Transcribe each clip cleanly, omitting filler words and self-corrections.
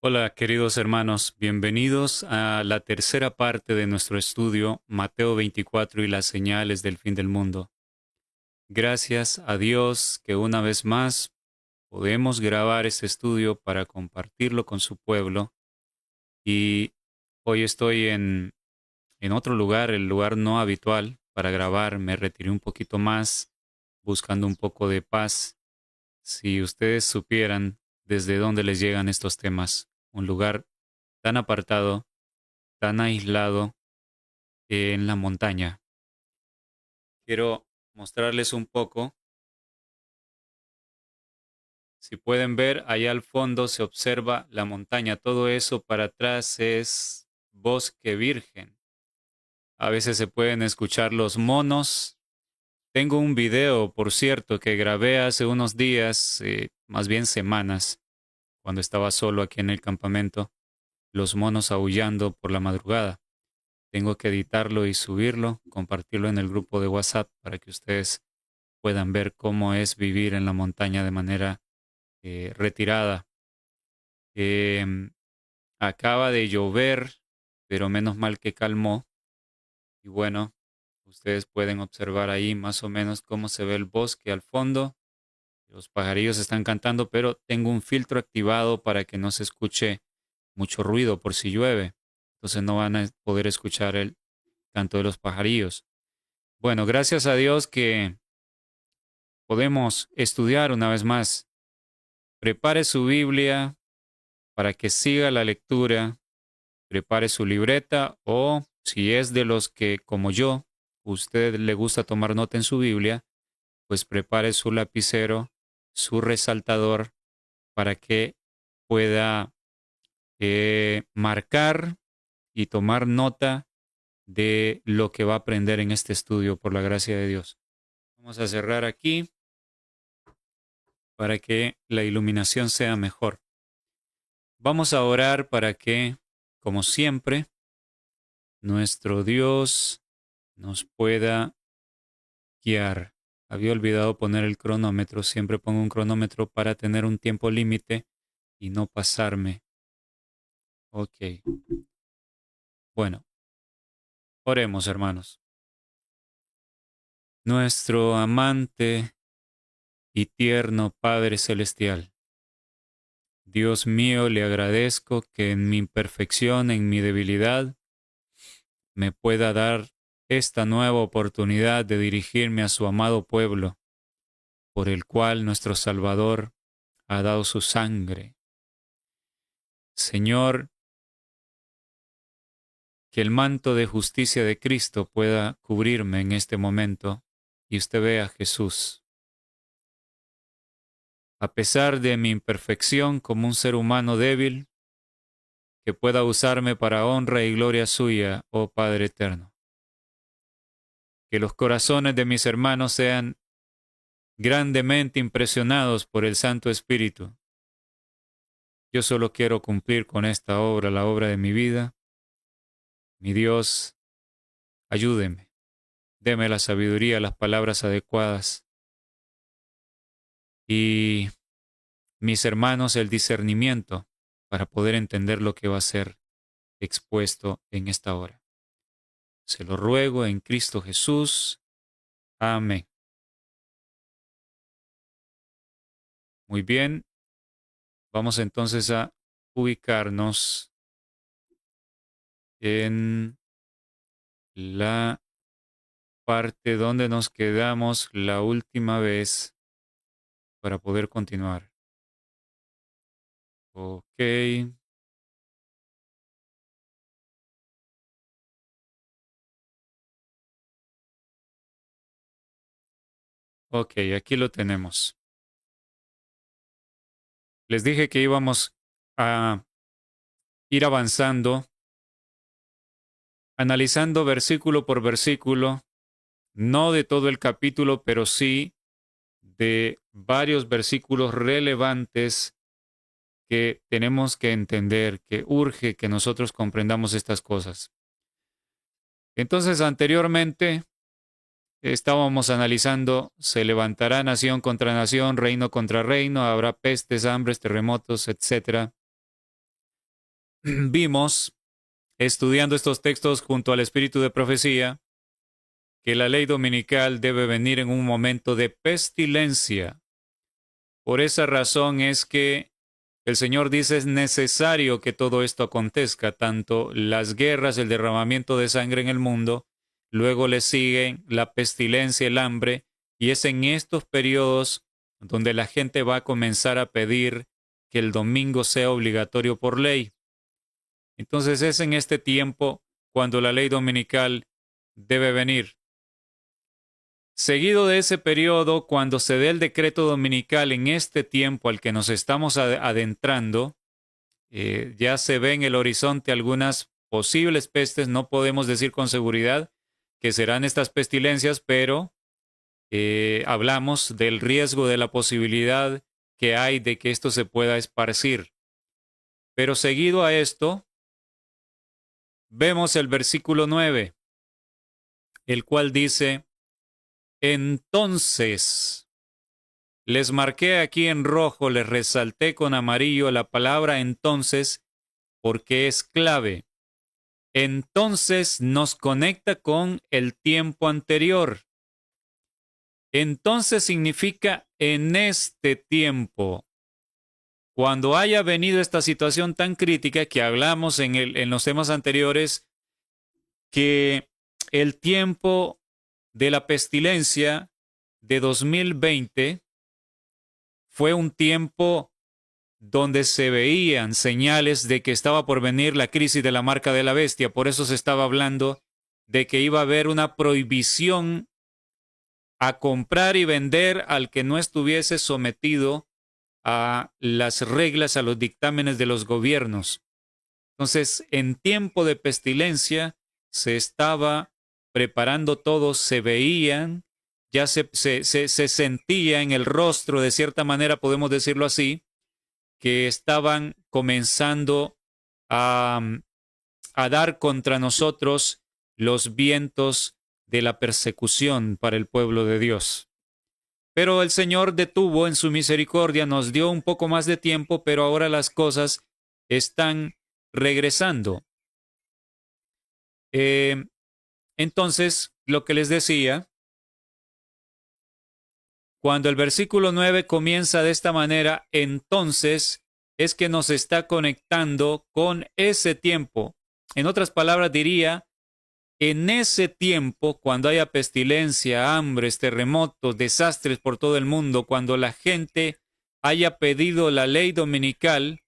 Hola, queridos hermanos, bienvenidos a la tercera parte de nuestro estudio, Mateo 24 y las señales del fin del mundo. Gracias a Dios que una vez más podemos grabar este estudio para compartirlo con su pueblo. Y hoy estoy en otro lugar, el lugar no habitual para grabar. Me retiré un poquito más, buscando un poco de paz. Si ustedes supieran desde dónde les llegan estos temas, un lugar tan apartado, tan aislado en la montaña. Quiero mostrarles un poco. Si pueden ver, allá al fondo se observa la montaña. Todo eso para atrás es bosque virgen. A veces se pueden escuchar los monos. Tengo un video, por cierto, que grabé hace unos días, más bien semanas, cuando estaba solo aquí en el campamento, los monos aullando por la madrugada. Tengo que editarlo y subirlo, compartirlo en el grupo de WhatsApp para que ustedes puedan ver cómo es vivir en la montaña de manera retirada. Em, Acaba de llover, pero menos mal que calmó. Y bueno, ustedes pueden observar ahí más o menos cómo se ve el bosque al fondo. Los pajarillos están cantando, pero tengo un filtro activado para que no se escuche mucho ruido por si llueve. Entonces no van a poder escuchar el canto de los pajarillos. Bueno, gracias a Dios que podemos estudiar una vez más. Prepare su Biblia para que siga la lectura. Prepare su libreta o si es de los que, como yo, usted le gusta tomar nota en su Biblia, pues prepare su lapicero, su resaltador para que pueda marcar y tomar nota de lo que va a aprender en este estudio por la gracia de Dios. Vamos a cerrar aquí para que la iluminación sea mejor. Vamos a orar para que, como siempre, nuestro Dios nos pueda guiar. Había olvidado poner el cronómetro. Siempre pongo un cronómetro para tener un tiempo límite y no pasarme. Ok. Bueno, oremos, hermanos. Nuestro amante y tierno Padre Celestial, Dios mío, le agradezco que en mi imperfección, en mi debilidad, me pueda dar esta nueva oportunidad de dirigirme a su amado pueblo, por el cual nuestro Salvador ha dado su sangre. Señor, que el manto de justicia de Cristo pueda cubrirme en este momento y usted vea a Jesús. A pesar de mi imperfección como un ser humano débil, que pueda usarme para honra y gloria suya, oh Padre eterno. Que los corazones de mis hermanos sean grandemente impresionados por el Santo Espíritu. Yo solo quiero cumplir con esta obra, la obra de mi vida. Mi Dios, ayúdeme. Deme la sabiduría, las palabras adecuadas. Y mis hermanos el discernimiento para poder entender lo que va a ser expuesto en esta hora. Se lo ruego en Cristo Jesús. Amén. Muy bien, vamos entonces a ubicarnos en la parte donde nos quedamos la última vez para poder continuar. Ok. Ok, aquí lo tenemos. Les dije que íbamos a ir avanzando, analizando versículo por versículo, no de todo el capítulo, pero sí de varios versículos relevantes que tenemos que entender, que urge que nosotros comprendamos estas cosas. Entonces, anteriormente estábamos analizando, se levantará nación contra nación, reino contra reino, habrá pestes, hambres, terremotos, etc. vimos, estudiando estos textos junto al espíritu de profecía, que la ley dominical debe venir en un momento de pestilencia. Por esa razón es que el Señor dice es necesario que todo esto acontezca, tanto las guerras, el derramamiento de sangre en el mundo, luego le siguen la pestilencia, el hambre, y es en estos periodos donde la gente va a comenzar a pedir que el domingo sea obligatorio por ley. Entonces es en este tiempo cuando la ley dominical debe venir. Seguido de ese periodo, cuando se dé el decreto dominical en este tiempo al que nos estamos adentrando, ya se ve en el horizonte algunas posibles pestes. No podemos decir con seguridad que serán estas pestilencias, pero hablamos del riesgo, de la posibilidad que hay de que esto se pueda esparcir. Pero seguido a esto, vemos el versículo 9, el cual dice: entonces, les marqué aquí en rojo, les resalté con amarillo la palabra entonces, porque es clave. Entonces nos conecta con el tiempo anterior. Entonces significa en este tiempo. Cuando haya venido esta situación tan crítica que hablamos en los temas anteriores, que el tiempo de la pestilencia de 2020 fue un tiempo donde se veían señales de que estaba por venir la crisis de la marca de la bestia. Por eso se estaba hablando de que iba a haber una prohibición a comprar y vender al que no estuviese sometido a las reglas, a los dictámenes de los gobiernos. Entonces, en tiempo de pestilencia se estaba preparando todo, se veían, ya se sentía en el rostro, de cierta manera podemos decirlo así, que estaban comenzando a, a dar contra nosotros los vientos de la persecución para el pueblo de Dios. Pero el Señor detuvo en su misericordia, nos dio un poco más de tiempo, pero ahora las cosas están regresando. Entonces, lo que les decía, cuando el versículo 9 comienza de esta manera, entonces es que nos está conectando con ese tiempo. En otras palabras, diría, en ese tiempo, cuando haya pestilencia, hambres, terremotos, desastres por todo el mundo, cuando la gente haya pedido la ley dominical,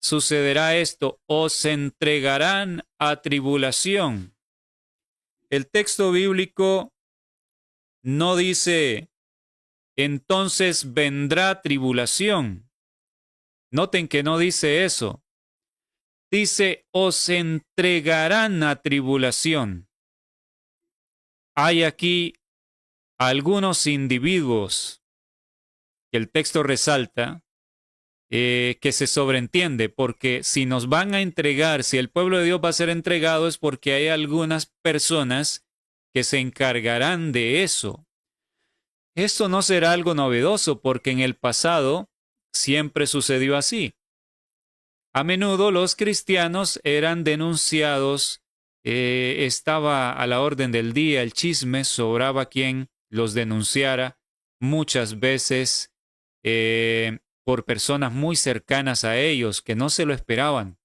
sucederá esto: os entregarán a tribulación. El texto bíblico no dice entonces vendrá tribulación. Noten que no dice eso. Dice os entregarán a tribulación. Hay aquí algunos individuos que el texto resalta que se sobreentiende, porque si nos van a entregar, si el pueblo de Dios va a ser entregado, es porque hay algunas personas que se encargarán de eso. Esto no será algo novedoso, porque en el pasado siempre sucedió así. A menudo los cristianos eran denunciados, estaba a la orden del día el chisme, sobraba quien los denunciara, muchas veces por personas muy cercanas a ellos que no se lo esperaban.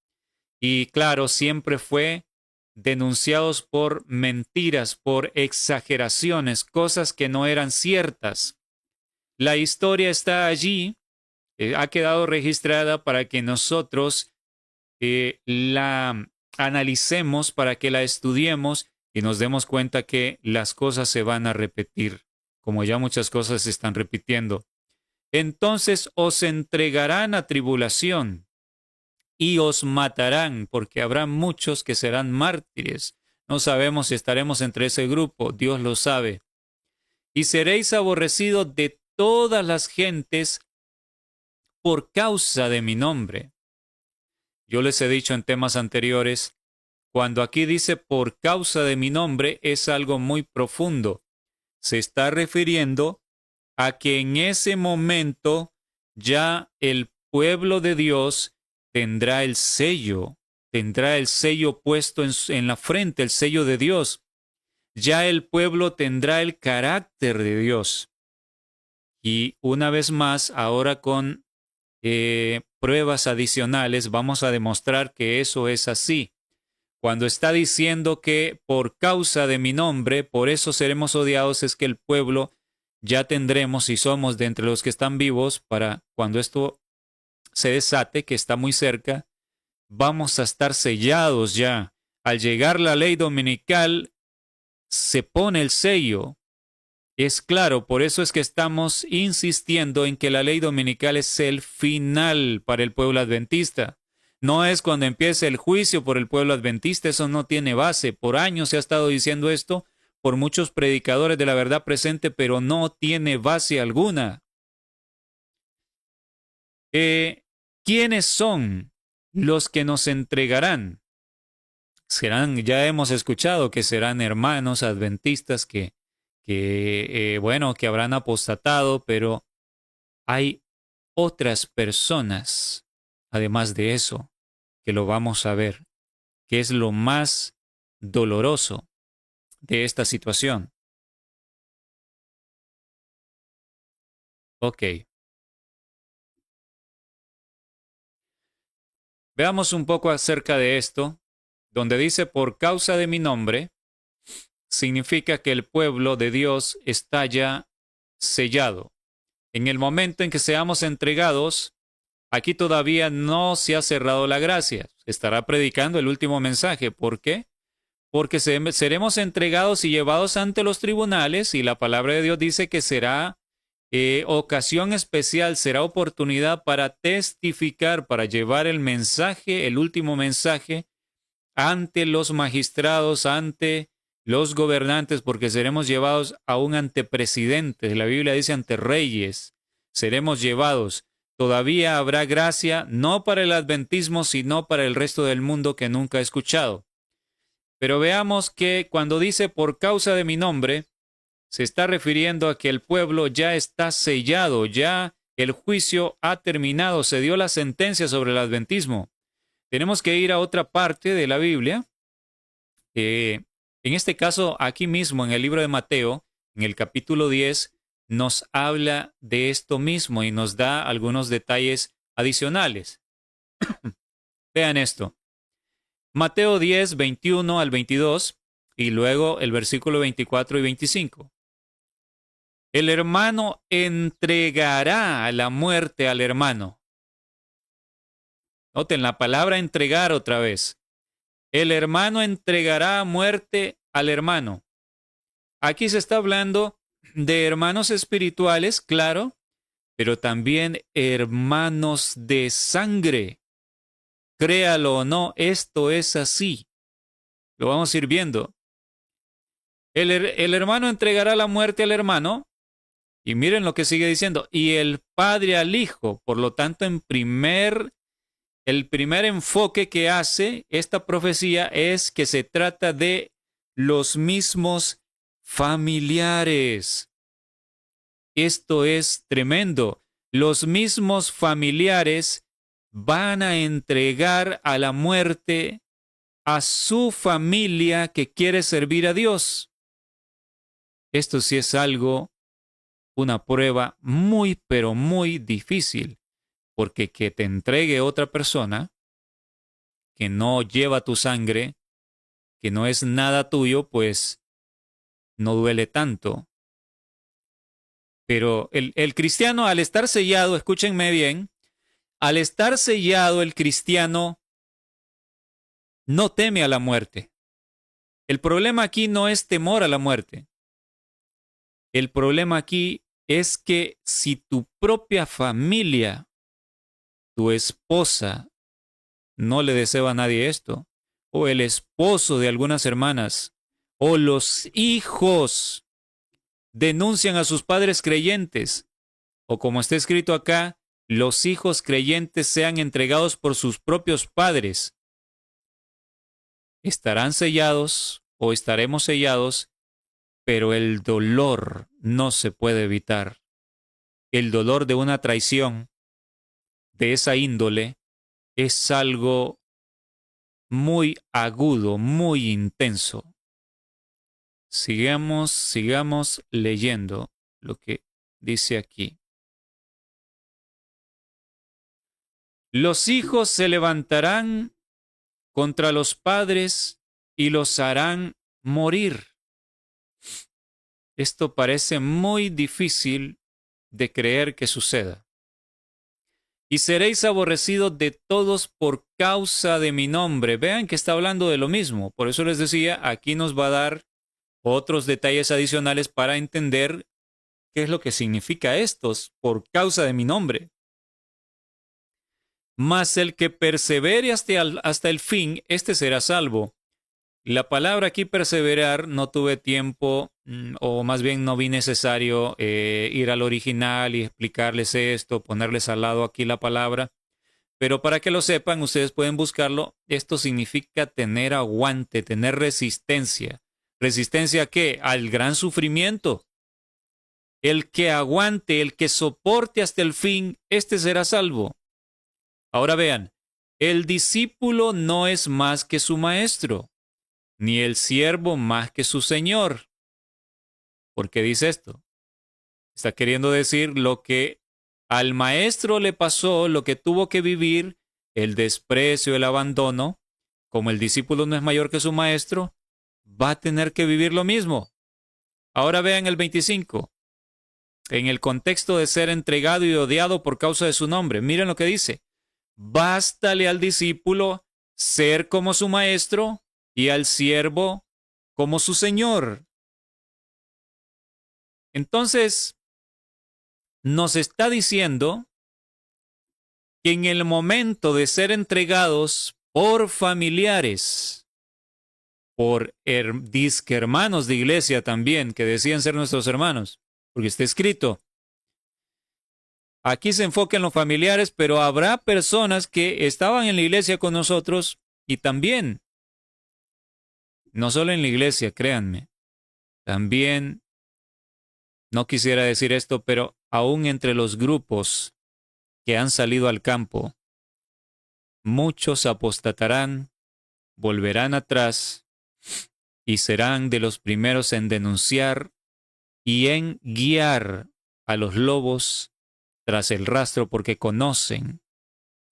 Y claro, siempre fue denunciados por mentiras, por exageraciones, cosas que no eran ciertas. La historia está allí, ha quedado registrada para que nosotros la analicemos, para que la estudiemos y nos demos cuenta que las cosas se van a repetir, como ya muchas cosas se están repitiendo. Entonces os entregarán a tribulación y os matarán, porque habrá muchos que serán mártires. No sabemos si estaremos entre ese grupo, Dios lo sabe. Y seréis aborrecidos de todas las gentes por causa de mi nombre. Yo les he dicho en temas anteriores, cuando aquí dice por causa de mi nombre es algo muy profundo. Se está refiriendo a que en ese momento ya el pueblo de Dios tendrá el sello tendrá el sello puesto en la frente, el sello de Dios. Ya el pueblo tendrá el carácter de Dios. Y una vez más, ahora con pruebas adicionales, vamos a demostrar que eso es así. Cuando está diciendo que por causa de mi nombre, por eso seremos odiados, es que el pueblo ya tendremos, si somos de entre los que están vivos, para cuando esto se desate, que está muy cerca, vamos a estar sellados ya. Al llegar la ley dominical, se pone el sello. Es claro, por eso es que estamos insistiendo en que la ley dominical es el final para el pueblo adventista. No es cuando empiece el juicio por el pueblo adventista, eso no tiene base. Por años se ha estado diciendo esto por muchos predicadores de la verdad presente, pero no tiene base alguna. ¿Quiénes son los que nos entregarán? Ya hemos escuchado que serán hermanos adventistas que habrán apostatado, pero hay otras personas, además de eso, que lo vamos a ver, que es lo más doloroso de esta situación. Ok. Veamos un poco acerca de esto, donde dice por causa de mi nombre, significa que el pueblo de Dios está ya sellado. En el momento en que seamos entregados, aquí todavía no se ha cerrado la gracia. Estará predicando el último mensaje. ¿Por qué? Porque seremos entregados y llevados ante los tribunales y la palabra de Dios dice que será ocasión especial, será oportunidad para testificar, para llevar el mensaje, el último mensaje, ante los magistrados, ante los gobernantes, porque seremos llevados aún ante presidentes. La Biblia dice ante reyes. Seremos llevados. Todavía habrá gracia, no para el adventismo, sino para el resto del mundo que nunca ha escuchado. Pero veamos que cuando dice por causa de mi nombre, se está refiriendo a que el pueblo ya está sellado, ya el juicio ha terminado, se dio la sentencia sobre el adventismo. Tenemos que ir a otra parte de la Biblia. En este caso, aquí mismo en el libro de Mateo, en el capítulo 10, nos habla de esto mismo y nos da algunos detalles adicionales. Vean esto. Mateo 10, 21 al 22 y luego el versículo 24 y 25. El hermano entregará a la muerte al hermano. Noten la palabra entregar otra vez. El hermano entregará a muerte al hermano. Aquí se está hablando de hermanos espirituales, claro, pero también hermanos de sangre. Créalo o no, esto es así. Lo vamos a ir viendo. El hermano entregará la muerte al hermano. Y miren lo que sigue diciendo. Y el padre al hijo. Por lo tanto, el primer enfoque que hace esta profecía es que se trata de los mismos familiares. Esto es tremendo. Los mismos familiares van a entregar a la muerte a su familia que quiere servir a Dios. Esto sí es algo, una prueba muy, pero muy difícil, porque que te entregue otra persona que no lleva tu sangre, que no es nada tuyo, pues no duele tanto. Pero el cristiano, al estar sellado, escúchenme bien, al estar sellado, el cristiano no teme a la muerte. El problema aquí no es temor a la muerte. El problema aquí es que si tu propia familia, tu esposa, no le desea a nadie esto, o el esposo de algunas hermanas, o los hijos denuncian a sus padres creyentes, o como está escrito acá, los hijos creyentes sean entregados por sus propios padres, estarán sellados o estaremos sellados, pero el dolor no se puede evitar. El dolor de una traición de esa índole es algo muy agudo, muy intenso. Sigamos leyendo lo que dice aquí. Los hijos se levantarán contra los padres y los harán morir. Esto parece muy difícil de creer que suceda. Y seréis aborrecidos de todos por causa de mi nombre. Vean que está hablando de lo mismo. Por eso les decía, aquí nos va a dar otros detalles adicionales para entender qué es lo que significa estos por causa de mi nombre. Mas el que persevere hasta el fin, este será salvo. La palabra aquí perseverar no tuve tiempo, o más bien no vi necesario ir al original y explicarles esto, ponerles al lado aquí la palabra. Pero para que lo sepan, ustedes pueden buscarlo. Esto significa tener aguante, tener resistencia. ¿Resistencia a qué? Al gran sufrimiento. El que aguante, el que soporte hasta el fin, este será salvo. Ahora vean, el discípulo no es más que su maestro, ni el siervo más que su señor. ¿Por qué dice esto? Está queriendo decir lo que al maestro le pasó, lo que tuvo que vivir, el desprecio, el abandono. Como el discípulo no es mayor que su maestro, va a tener que vivir lo mismo. Ahora vean el 25. En el contexto de ser entregado y odiado por causa de su nombre. Miren lo que dice. Bástale al discípulo ser como su maestro y al siervo como su señor. Entonces, nos está diciendo que en el momento de ser entregados por familiares, por disque hermanos de iglesia también, que decían ser nuestros hermanos, porque está escrito, aquí se enfoca en los familiares, pero habrá personas que estaban en la iglesia con nosotros y también, no solo en la iglesia, créanme, también, no quisiera decir esto, pero aún entre los grupos que han salido al campo, muchos apostatarán, volverán atrás y serán de los primeros en denunciar y en guiar a los lobos tras el rastro porque conocen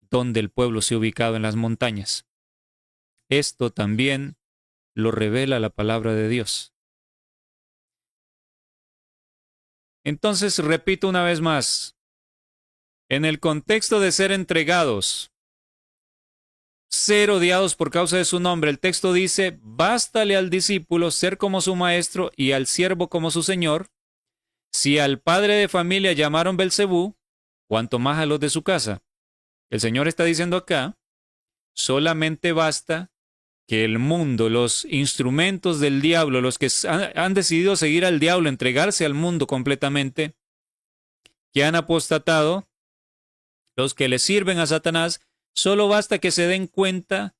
dónde el pueblo se ha ubicado en las montañas. Esto también lo revela la palabra de Dios. Entonces, repito una vez más, en el contexto de ser entregados, ser odiados por causa de su nombre, el texto dice, bástale al discípulo ser como su maestro y al siervo como su señor. Si al padre de familia llamaron Belcebú, cuanto más a los de su casa. El Señor está diciendo acá, solamente basta que el mundo, los instrumentos del diablo, los que han decidido seguir al diablo, entregarse al mundo completamente, que han apostatado, los que le sirven a Satanás, solo basta que se den cuenta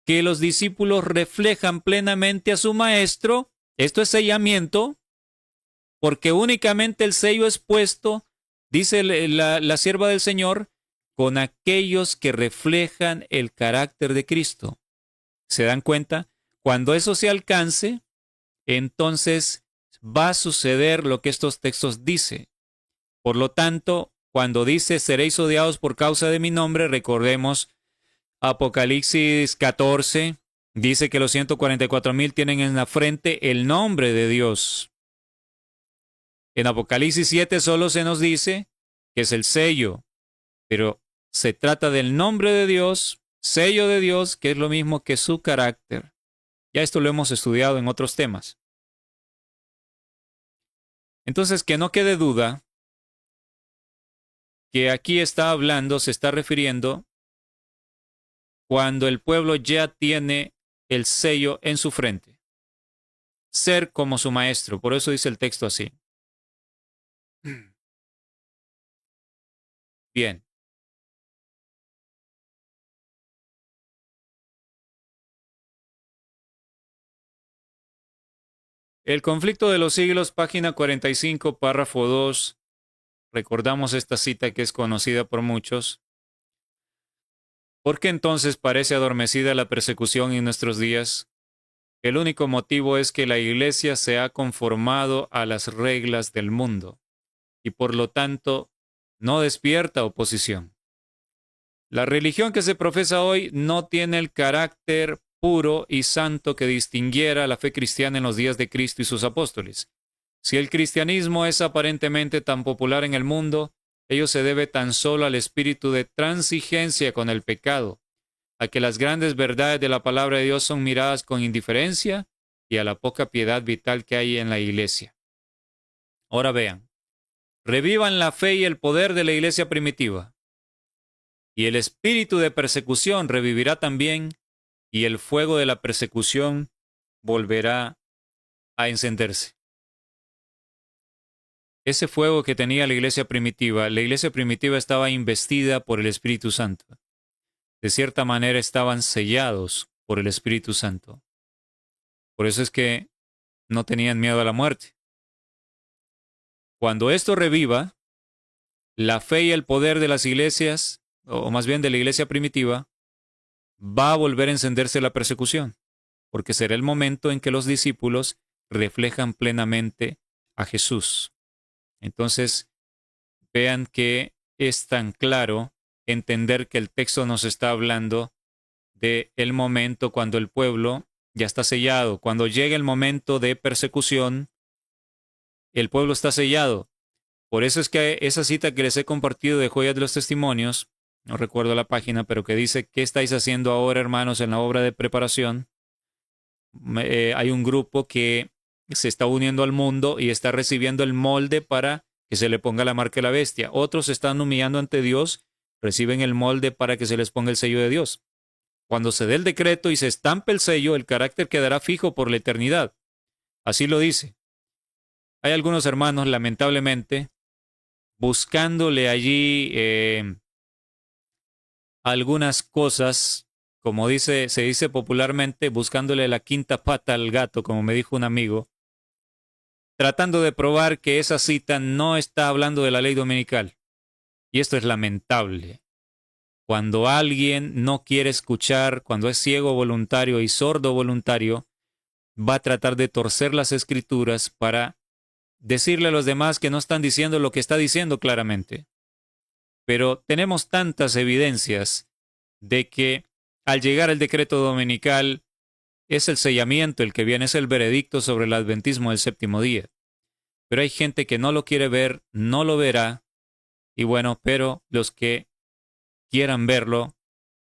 que los discípulos reflejan plenamente a su maestro. Esto es sellamiento, porque únicamente el sello es puesto, dice la sierva del Señor, con aquellos que reflejan el carácter de Cristo. ¿Se dan cuenta? Cuando eso se alcance, entonces va a suceder lo que estos textos dicen. Por lo tanto, cuando dice seréis odiados por causa de mi nombre, recordemos Apocalipsis 14, dice que los 144,000 tienen en la frente el nombre de Dios. En Apocalipsis 7 solo se nos dice que es el sello, pero se trata del nombre de Dios, sello de Dios, que es lo mismo que su carácter. Ya esto lo hemos estudiado en otros temas. Entonces, que no quede duda que aquí está hablando, se está refiriendo cuando el pueblo ya tiene el sello en su frente. Ser como su maestro, por eso dice el texto así. Bien. El conflicto de los siglos, página 45, párrafo 2. Recordamos esta cita que es conocida por muchos. ¿Por qué entonces parece adormecida la persecución en nuestros días? El único motivo es que la Iglesia se ha conformado a las reglas del mundo y por lo tanto no despierta oposición. La religión que se profesa hoy no tiene el carácter puro y santo que distinguiera la fe cristiana en los días de Cristo y sus apóstoles. Si el cristianismo es aparentemente tan popular en el mundo, ello se debe tan solo al espíritu de transigencia con el pecado, a que las grandes verdades de la palabra de Dios son miradas con indiferencia y a la poca piedad vital que hay en la iglesia. Ahora vean, revivan la fe y el poder de la iglesia primitiva, y el espíritu de persecución revivirá también, y el fuego de la persecución volverá a encenderse. Ese fuego que tenía la iglesia primitiva estaba investida por el Espíritu Santo. De cierta manera estaban sellados por el Espíritu Santo. Por eso es que no tenían miedo a la muerte. Cuando esto reviva, la fe y el poder de las iglesias, o más bien de la iglesia primitiva, va a volver a encenderse la persecución, porque será el momento en que los discípulos reflejan plenamente a Jesús. Entonces, vean que es tan claro entender que el texto nos está hablando de el momento cuando el pueblo ya está sellado. Cuando llega el momento de persecución, el pueblo está sellado. Por eso es que esa cita que les he compartido de Joyas de los Testimonios, no recuerdo la página, pero que dice, ¿qué estáis haciendo ahora, hermanos, en la obra de preparación? Hay un grupo que se está uniendo al mundo y está recibiendo el molde para que se le ponga la marca de la bestia. Otros están humillando ante Dios, reciben el molde para que se les ponga el sello de Dios. Cuando se dé el decreto y se estampe el sello, el carácter quedará fijo por la eternidad. Así lo dice. Hay algunos hermanos, lamentablemente, buscándole allí algunas cosas, como se dice popularmente, buscándole la quinta pata al gato, como me dijo un amigo, tratando de probar que esa cita no está hablando de la ley dominical. Y esto es lamentable. Cuando alguien no quiere escuchar, cuando es ciego voluntario y sordo voluntario, va a tratar de torcer las escrituras para decirle a los demás que no están diciendo lo que está diciendo claramente. Pero tenemos tantas evidencias de que al llegar el decreto dominical es el sellamiento el que viene, es el veredicto sobre el adventismo del séptimo día. Pero hay gente que no lo quiere ver, no lo verá, y bueno, pero los que quieran verlo,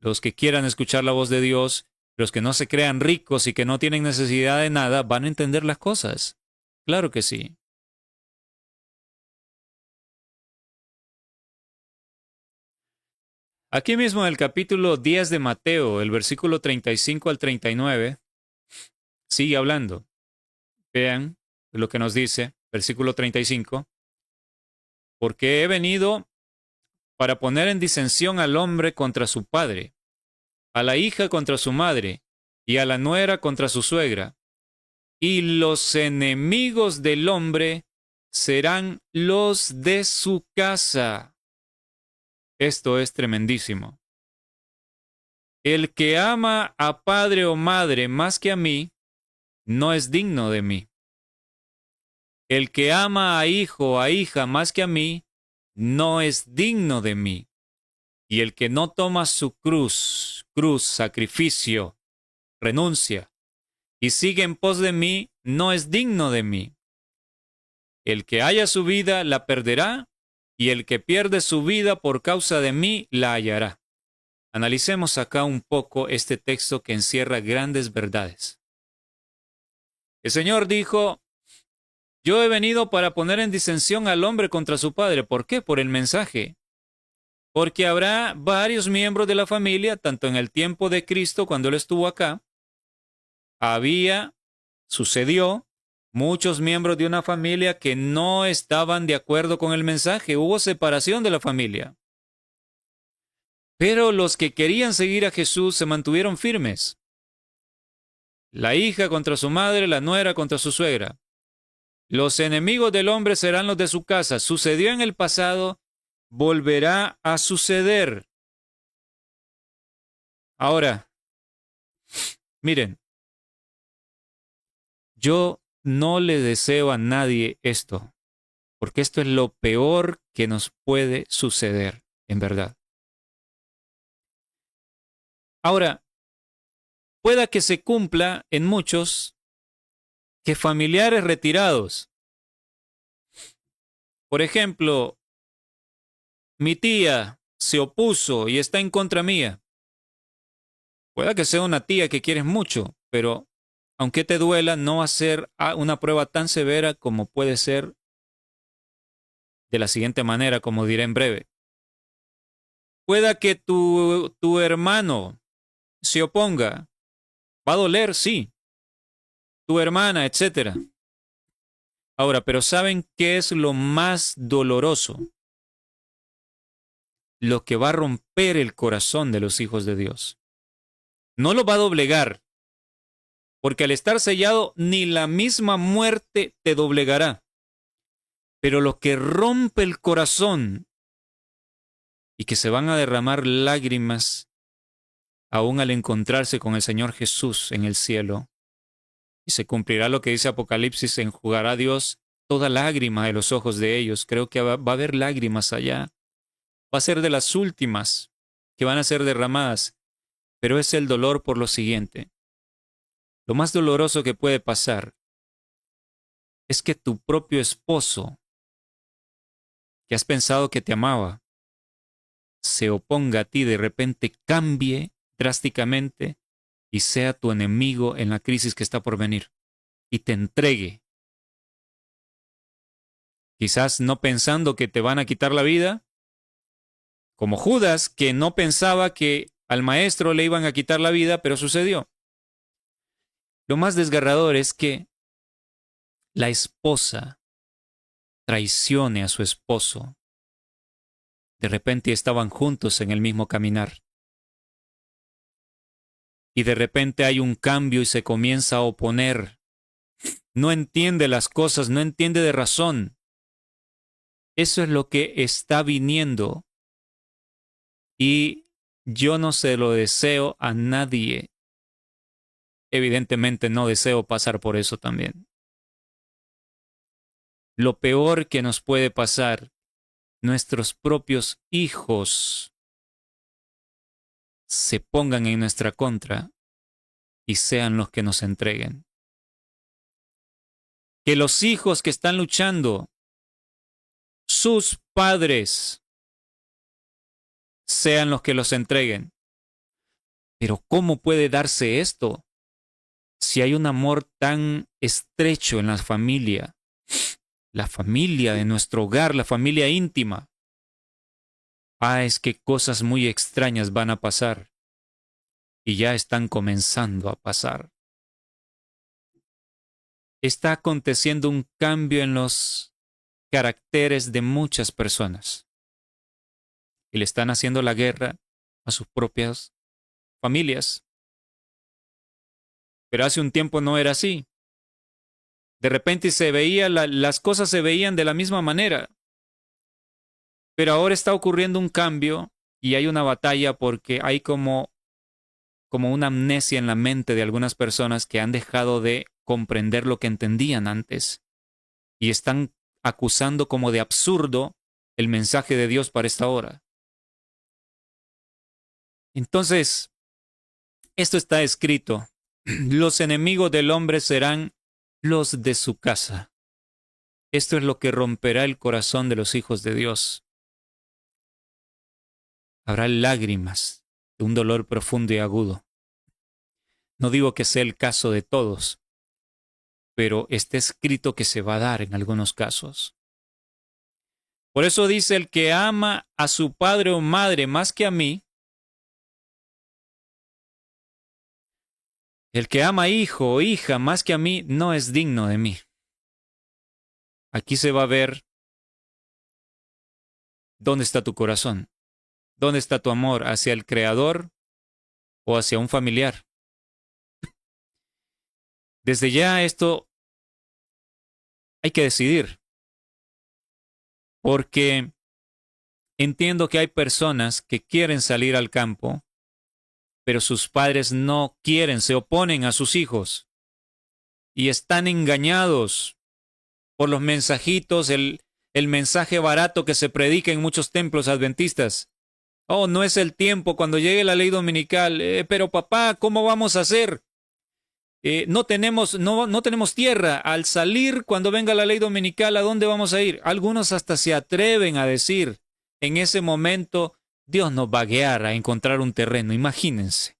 los que quieran escuchar la voz de Dios, los que no se crean ricos y que no tienen necesidad de nada, van a entender las cosas. Claro que sí. Aquí mismo en el capítulo 10 de Mateo, el versículo 35 al 39, sigue hablando. Vean lo que nos dice, versículo 35. Porque he venido para poner en disensión al hombre contra su padre, a la hija contra su madre, y a la nuera contra su suegra. Y los enemigos del hombre serán los de su casa. Esto es tremendísimo. El que ama a padre o madre más que a mí, no es digno de mí. El que ama a hijo o a hija más que a mí, no es digno de mí. Y el que no toma su cruz, sacrificio, renuncia, y sigue en pos de mí, no es digno de mí. El que haya su vida, la perderá, y el que pierde su vida por causa de mí, la hallará. Analicemos acá un poco este texto que encierra grandes verdades. El Señor dijo, yo he venido para poner en disensión al hombre contra su padre. ¿Por qué? Por el mensaje. Porque habrá varios miembros de la familia, tanto en el tiempo de Cristo, cuando Él estuvo acá, sucedió, muchos miembros de una familia que no estaban de acuerdo con el mensaje. Hubo separación de la familia. Pero los que querían seguir a Jesús se mantuvieron firmes. La hija contra su madre, la nuera contra su suegra. Los enemigos del hombre serán los de su casa. Sucedió en el pasado, volverá a suceder. Ahora, miren, yo no le deseo a nadie esto, porque esto es lo peor que nos puede suceder, en verdad. Ahora, pueda que se cumpla en muchos que familiares retirados, por ejemplo, mi tía se opuso y está en contra mía. Pueda que sea una tía que quieres mucho, pero aunque te duela, no va a ser una prueba tan severa como puede ser de la siguiente manera, como diré en breve. Pueda que tu hermano se oponga. Va a doler, sí. Tu hermana, etcétera. Ahora, pero ¿saben qué es lo más doloroso? Lo que va a romper el corazón de los hijos de Dios. No lo va a doblegar, porque al estar sellado, ni la misma muerte te doblegará. Pero lo que rompe el corazón y que se van a derramar lágrimas aún al encontrarse con el Señor Jesús en el cielo, y se cumplirá lo que dice Apocalipsis, enjugará Dios toda lágrima de los ojos de ellos. Creo que va a haber lágrimas allá. Va a ser de las últimas que van a ser derramadas, pero es el dolor por lo siguiente. Lo más doloroso que puede pasar es que tu propio esposo, que has pensado que te amaba, se oponga a ti, de repente cambie drásticamente y sea tu enemigo en la crisis que está por venir y te entregue. Quizás no pensando que te van a quitar la vida, como Judas, que no pensaba que al maestro le iban a quitar la vida, pero sucedió. Lo más desgarrador es que la esposa traicione a su esposo. De repente estaban juntos en el mismo caminar. Y de repente hay un cambio y se comienza a oponer. No entiende las cosas, no entiende de razón. Eso es lo que está viniendo. Y yo no se lo deseo a nadie. Evidentemente no deseo pasar por eso también. Lo peor que nos puede pasar, nuestros propios hijos se pongan en nuestra contra y sean los que nos entreguen. Que los hijos que están luchando, sus padres, sean los que los entreguen. Pero ¿cómo puede darse esto? Si hay un amor tan estrecho en la familia de nuestro hogar, la familia íntima. Es que cosas muy extrañas van a pasar y ya están comenzando a pasar. Está aconteciendo un cambio en los caracteres de muchas personas y le están haciendo la guerra a sus propias familias. Pero hace un tiempo no era así. De repente las cosas se veían de la misma manera. Pero ahora está ocurriendo un cambio y hay una batalla porque hay como una amnesia en la mente de algunas personas que han dejado de comprender lo que entendían antes y están acusando como de absurdo el mensaje de Dios para esta hora. Entonces, esto está escrito: los enemigos del hombre serán los de su casa. Esto es lo que romperá el corazón de los hijos de Dios. Habrá lágrimas de un dolor profundo y agudo. No digo que sea el caso de todos, pero está escrito que se va a dar en algunos casos. Por eso dice: el que ama a su padre o madre más que a mí, el que ama hijo o hija más que a mí, no es digno de mí. Aquí se va a ver dónde está tu corazón, dónde está tu amor, hacia el Creador o hacia un familiar. Desde ya esto hay que decidir, porque entiendo que hay personas que quieren salir al campo pero sus padres no quieren, se oponen a sus hijos y están engañados por los mensajitos, el mensaje barato que se predica en muchos templos adventistas. Oh, no es el tiempo cuando llegue la ley dominical. Pero papá, ¿cómo vamos a hacer? No tenemos tierra. Al salir, cuando venga la ley dominical, ¿a dónde vamos a ir? Algunos hasta se atreven a decir, en ese momento, Dios nos va a guiar a encontrar un terreno. Imagínense.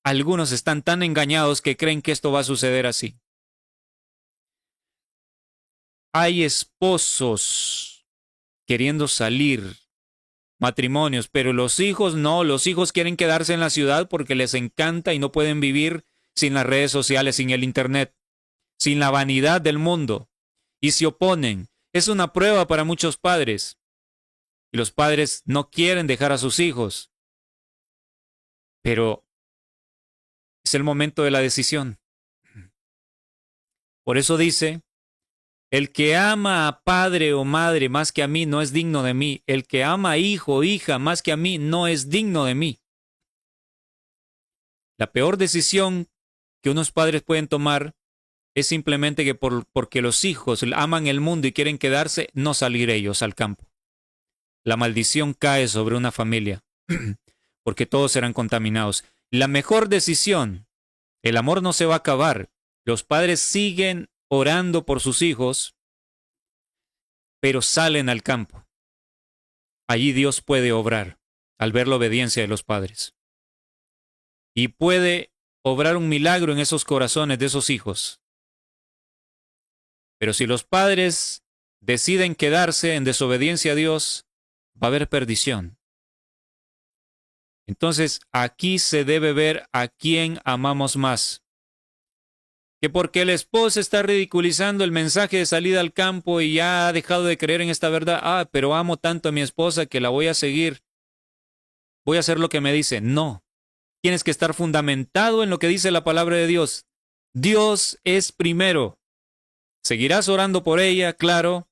Algunos están tan engañados que creen que esto va a suceder así. Hay esposos queriendo salir, matrimonios, pero los hijos no, los hijos quieren quedarse en la ciudad porque les encanta y no pueden vivir sin las redes sociales, sin el internet, sin la vanidad del mundo, y se oponen. Es una prueba para muchos padres, y los padres no quieren dejar a sus hijos, pero es el momento de la decisión. Por eso dice, el que ama a padre o madre más que a mí no es digno de mí. El que ama a hijo o hija más que a mí no es digno de mí. La peor decisión que unos padres pueden tomar es simplemente que porque los hijos aman el mundo y quieren quedarse, no salir ellos al campo. La maldición cae sobre una familia, porque todos serán contaminados. La mejor decisión, el amor no se va a acabar. Los padres siguen orando por sus hijos, pero salen al campo. Allí Dios puede obrar al ver la obediencia de los padres. Y puede obrar un milagro en esos corazones de esos hijos. Pero si los padres deciden quedarse en desobediencia a Dios, va a haber perdición. Entonces, aquí se debe ver a quién amamos más. Que porque el esposo está ridiculizando el mensaje de salida al campo y ya ha dejado de creer en esta verdad, pero amo tanto a mi esposa que la voy a seguir, voy a hacer lo que me dice. No, tienes que estar fundamentado en lo que dice la palabra de Dios. Dios es primero. Seguirás orando por ella, claro,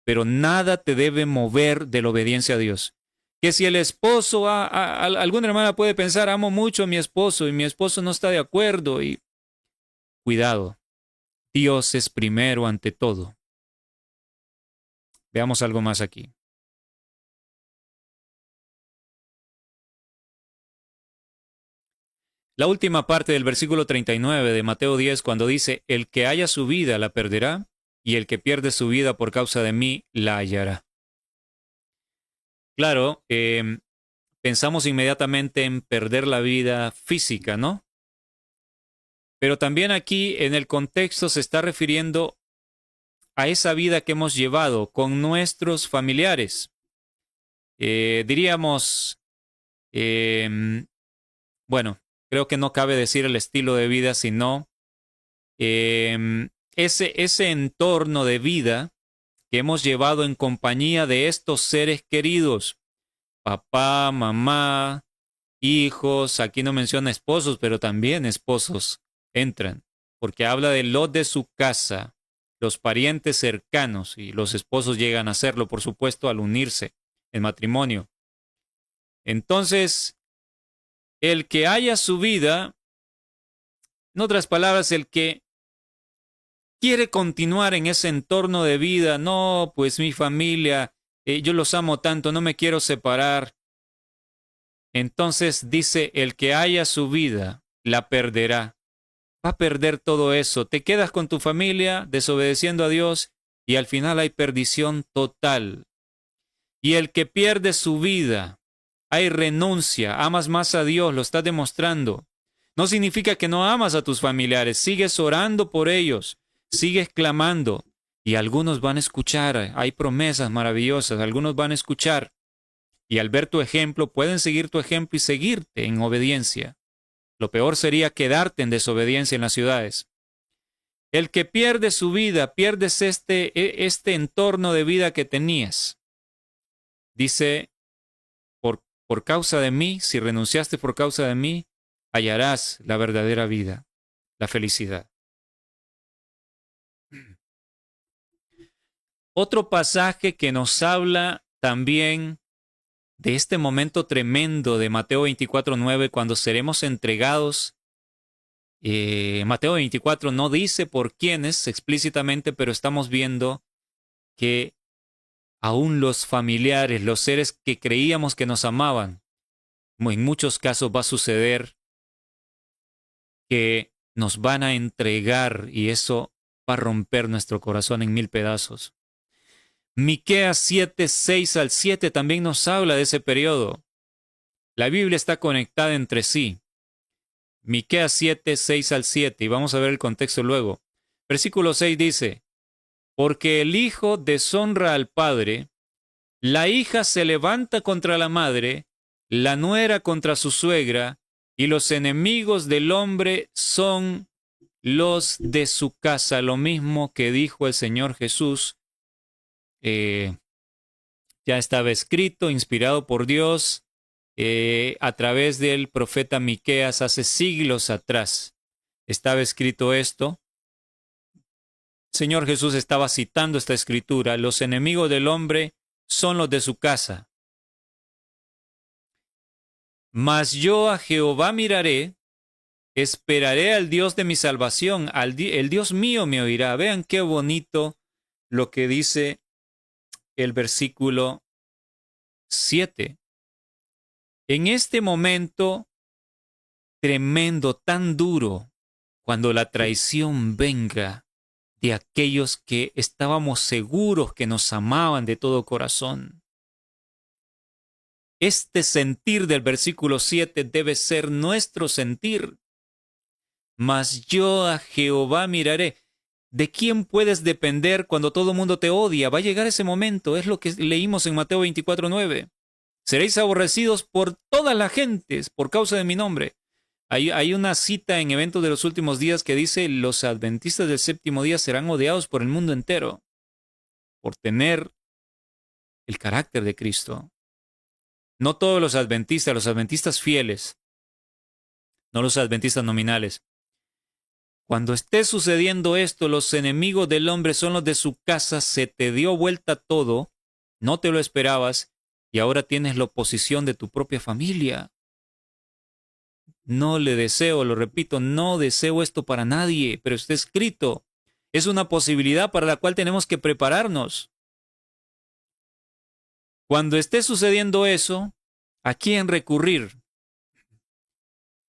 pero nada te debe mover de la obediencia a Dios. Que si el esposo, alguna hermana puede pensar, amo mucho a mi esposo y mi esposo no está de acuerdo, y cuidado, Dios es primero ante todo. Veamos algo más aquí. La última parte del versículo 39 de Mateo 10, cuando dice, el que haya su vida la perderá, y el que pierde su vida por causa de mí la hallará. Claro, pensamos inmediatamente en perder la vida física, ¿no? Pero también aquí en el contexto se está refiriendo a esa vida que hemos llevado con nuestros familiares. Diríamos, bueno, creo que no cabe decir el estilo de vida, sino ese entorno de vida que hemos llevado en compañía de estos seres queridos, papá, mamá, hijos, aquí no menciona esposos, pero también esposos entran, porque habla de los de su casa, los parientes cercanos, y los esposos llegan a hacerlo, por supuesto, al unirse en matrimonio. Entonces, el que haya su vida, en otras palabras, el que quiere continuar en ese entorno de vida, no, pues mi familia, yo los amo tanto, no me quiero separar. Entonces dice, el que haya su vida, la perderá. Va a perder todo eso. Te quedas con tu familia desobedeciendo a Dios y al final hay perdición total. Y el que pierde su vida, hay renuncia, amas más a Dios, lo estás demostrando. No significa que no amas a tus familiares, sigues orando por ellos, sigues clamando y algunos van a escuchar, hay promesas maravillosas, algunos van a escuchar y al ver tu ejemplo pueden seguir tu ejemplo y seguirte en obediencia. Lo peor sería quedarte en desobediencia en las ciudades. El que pierde su vida, pierdes este entorno de vida que tenías. Dice, por causa de mí, si renunciaste por causa de mí, hallarás la verdadera vida, la felicidad. Otro pasaje que nos habla también de este momento tremendo de Mateo 24:9, cuando seremos entregados. Mateo 24 no dice por quiénes explícitamente, pero estamos viendo que aún los familiares, los seres que creíamos que nos amaban, en muchos casos va a suceder que nos van a entregar y eso va a romper nuestro corazón en 1000 pedazos. Miqueas 7, 6 al 7 también nos habla de ese periodo. La Biblia está conectada entre sí. Miqueas 7, 6 al 7, y vamos a ver el contexto luego. Versículo 6 dice: porque el hijo deshonra al padre, la hija se levanta contra la madre, la nuera contra su suegra, y los enemigos del hombre son los de su casa. Lo mismo que dijo el Señor Jesús, ya estaba escrito, inspirado por Dios, a través del profeta Miqueas hace siglos atrás. Estaba escrito esto. Señor Jesús estaba citando esta escritura: los enemigos del hombre son los de su casa. Mas yo a Jehová miraré, esperaré al Dios de mi salvación, el Dios mío me oirá. Vean qué bonito lo que dice el versículo 7. En este momento tremendo, tan duro, cuando la traición venga de aquellos que estábamos seguros que nos amaban de todo corazón. Este sentir del versículo 7 debe ser nuestro sentir. Mas yo a Jehová miraré. ¿De quién puedes depender cuando todo el mundo te odia? Va a llegar ese momento, es lo que leímos en Mateo 24:9. Seréis aborrecidos por todas las gentes por causa de mi nombre. Hay una cita en Eventos de los Últimos Días que dice: los adventistas del séptimo día serán odiados por el mundo entero por tener el carácter de Cristo. No todos los adventistas fieles, no los adventistas nominales. Cuando esté sucediendo esto, los enemigos del hombre son los de su casa, se te dio vuelta todo, no te lo esperabas y ahora tienes la oposición de tu propia familia. No le deseo, lo repito, no deseo esto para nadie, pero está escrito. Es una posibilidad para la cual tenemos que prepararnos. Cuando esté sucediendo eso, ¿a quién recurrir?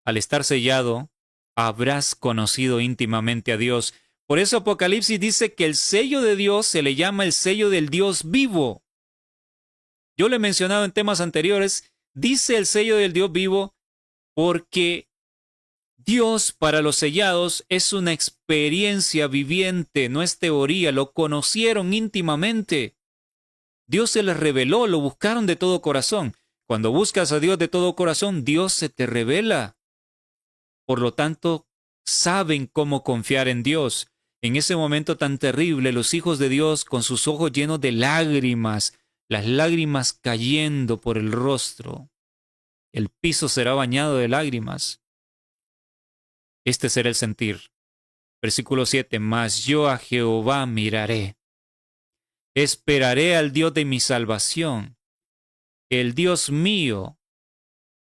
Al estar sellado, habrás conocido íntimamente a Dios. Por eso Apocalipsis dice que el sello de Dios se le llama el sello del Dios vivo. Yo lo he mencionado en temas anteriores, dice el sello del Dios vivo porque Dios para los sellados es una experiencia viviente, no es teoría, lo conocieron íntimamente. Dios se les reveló, lo buscaron de todo corazón. Cuando buscas a Dios de todo corazón, Dios se te revela. Por lo tanto, saben cómo confiar en Dios. En ese momento tan terrible, los hijos de Dios, con sus ojos llenos de lágrimas, las lágrimas cayendo por el rostro. El piso será bañado de lágrimas. Este será el sentir. Versículo 7. Mas yo a Jehová miraré. Esperaré al Dios de mi salvación. El Dios mío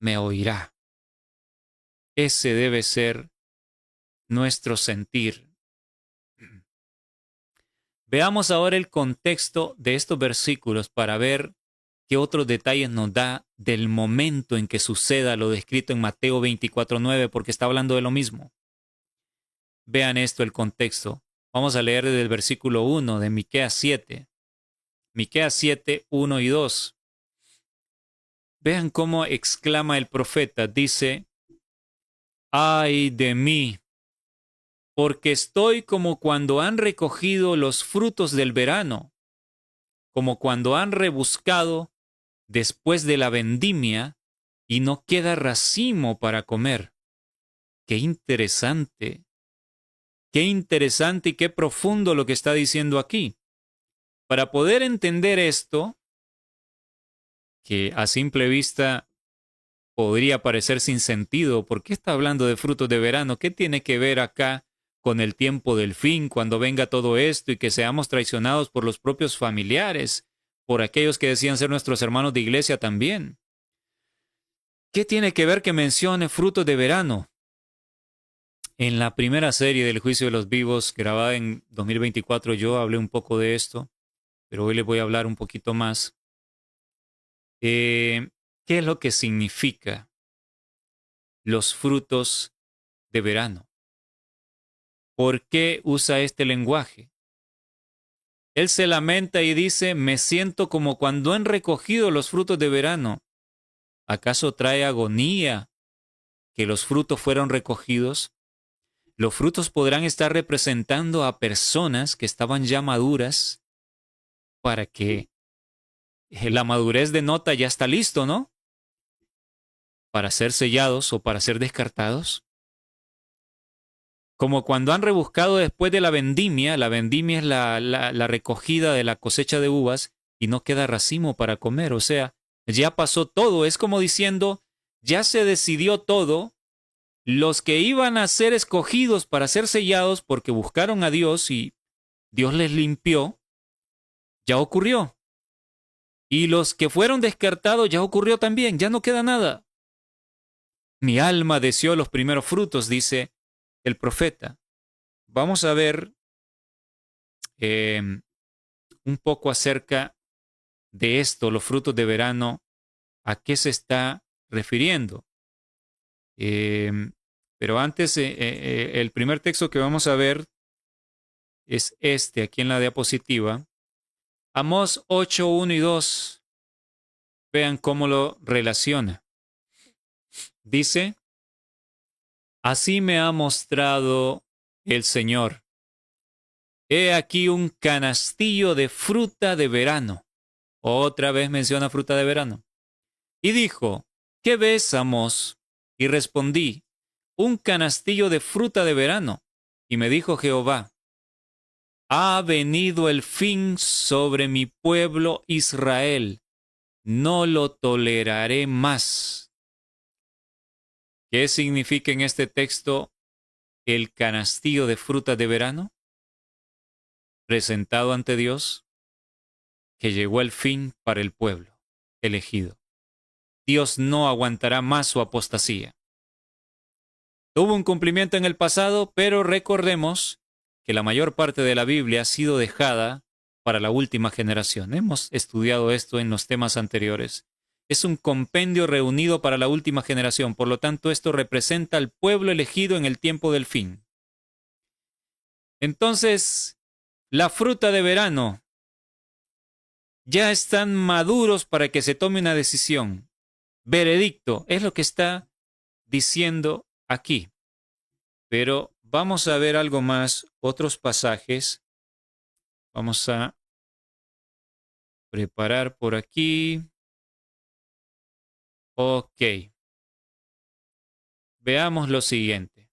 me oirá. Ese debe ser nuestro sentir. Veamos ahora el contexto de estos versículos para ver qué otros detalles nos da del momento en que suceda lo descrito en Mateo 24:9, porque está hablando de lo mismo. Vean esto, el contexto. Vamos a leer desde el versículo 1 de Miqueas 7. Miqueas 7, 1 y 2. Vean cómo exclama el profeta. Dice: ¡ay de mí! Porque estoy como cuando han recogido los frutos del verano, como cuando han rebuscado después de la vendimia y no queda racimo para comer. ¡Qué interesante! ¡Qué interesante y qué profundo lo que está diciendo aquí! Para poder entender esto, que a simple vista podría parecer sin sentido, ¿por qué está hablando de frutos de verano? ¿Qué tiene que ver acá con el tiempo del fin, cuando venga todo esto y que seamos traicionados por los propios familiares, por aquellos que decían ser nuestros hermanos de iglesia también. ¿Qué tiene que ver que mencione frutos de verano? En la primera serie del Juicio de los Vivos, grabada en 2024, yo hablé un poco de esto, pero hoy les voy a hablar un poquito más. ¿Qué es lo que significa los frutos de verano? ¿Por qué usa este lenguaje? Él se lamenta y dice, me siento como cuando han recogido los frutos de verano. ¿Acaso trae agonía que los frutos fueron recogidos? Los frutos podrán estar representando a personas que estaban ya maduras para que la madurez denota ya está listo, ¿no? Para ser sellados o para ser descartados. Como cuando han rebuscado después de la vendimia es la recogida de la cosecha de uvas y no queda racimo para comer, o sea, ya pasó todo, es como diciendo, ya se decidió todo, los que iban a ser escogidos para ser sellados porque buscaron a Dios y Dios les limpió, ya ocurrió. Y los que fueron descartados ya ocurrió también, ya no queda nada. Mi alma deseó los primeros frutos, dice el profeta. Vamos a ver un poco acerca de esto, los frutos de verano, a qué se está refiriendo. Pero antes, el primer texto que vamos a ver es este, aquí en la diapositiva. Amós 8, 1 y 2. Vean cómo lo relaciona. Dice, así me ha mostrado el Señor. He aquí un canastillo de fruta de verano. Otra vez menciona fruta de verano. Y dijo, ¿qué ves, Amós? Y respondí, un canastillo de fruta de verano. Y me dijo Jehová, ha venido el fin sobre mi pueblo Israel. No lo toleraré más. ¿Qué significa en este texto el canastillo de fruta de verano? Presentado ante Dios, que llegó el fin para el pueblo elegido. Dios no aguantará más su apostasía. Tuvo un cumplimiento en el pasado, pero recordemos que la mayor parte de la Biblia ha sido dejada para la última generación. Hemos estudiado esto en los temas anteriores. Es un compendio reunido para la última generación, por lo tanto esto representa al pueblo elegido en el tiempo del fin. Entonces, la fruta de verano ya están maduros para que se tome una decisión. Veredicto es lo que está diciendo aquí. Pero vamos a ver algo más, otros pasajes. Vamos a preparar por aquí. Ok. Veamos lo siguiente.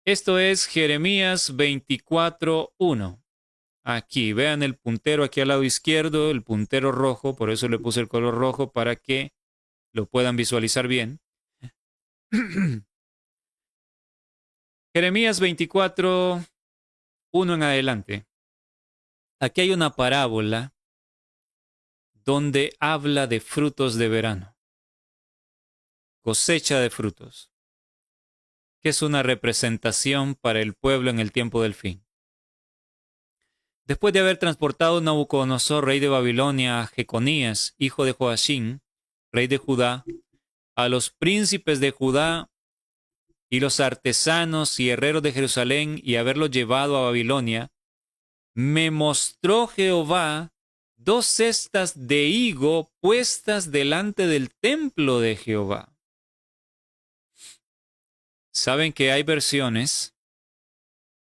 Esto es Jeremías 24:1. Aquí, vean el puntero aquí al lado izquierdo, el puntero rojo, por eso le puse el color rojo para que lo puedan visualizar bien. Jeremías 24:1 en adelante. Aquí hay una parábola donde habla de frutos de verano, cosecha de frutos, que es una representación para el pueblo en el tiempo del fin. Después de haber transportado Nabucodonosor, rey de Babilonia, a Jeconías, hijo de Joachim, rey de Judá, a los príncipes de Judá y los artesanos y herreros de Jerusalén y haberlos llevado a Babilonia, me mostró Jehová 2 cestas de higo puestas delante del templo de Jehová. Saben que hay versiones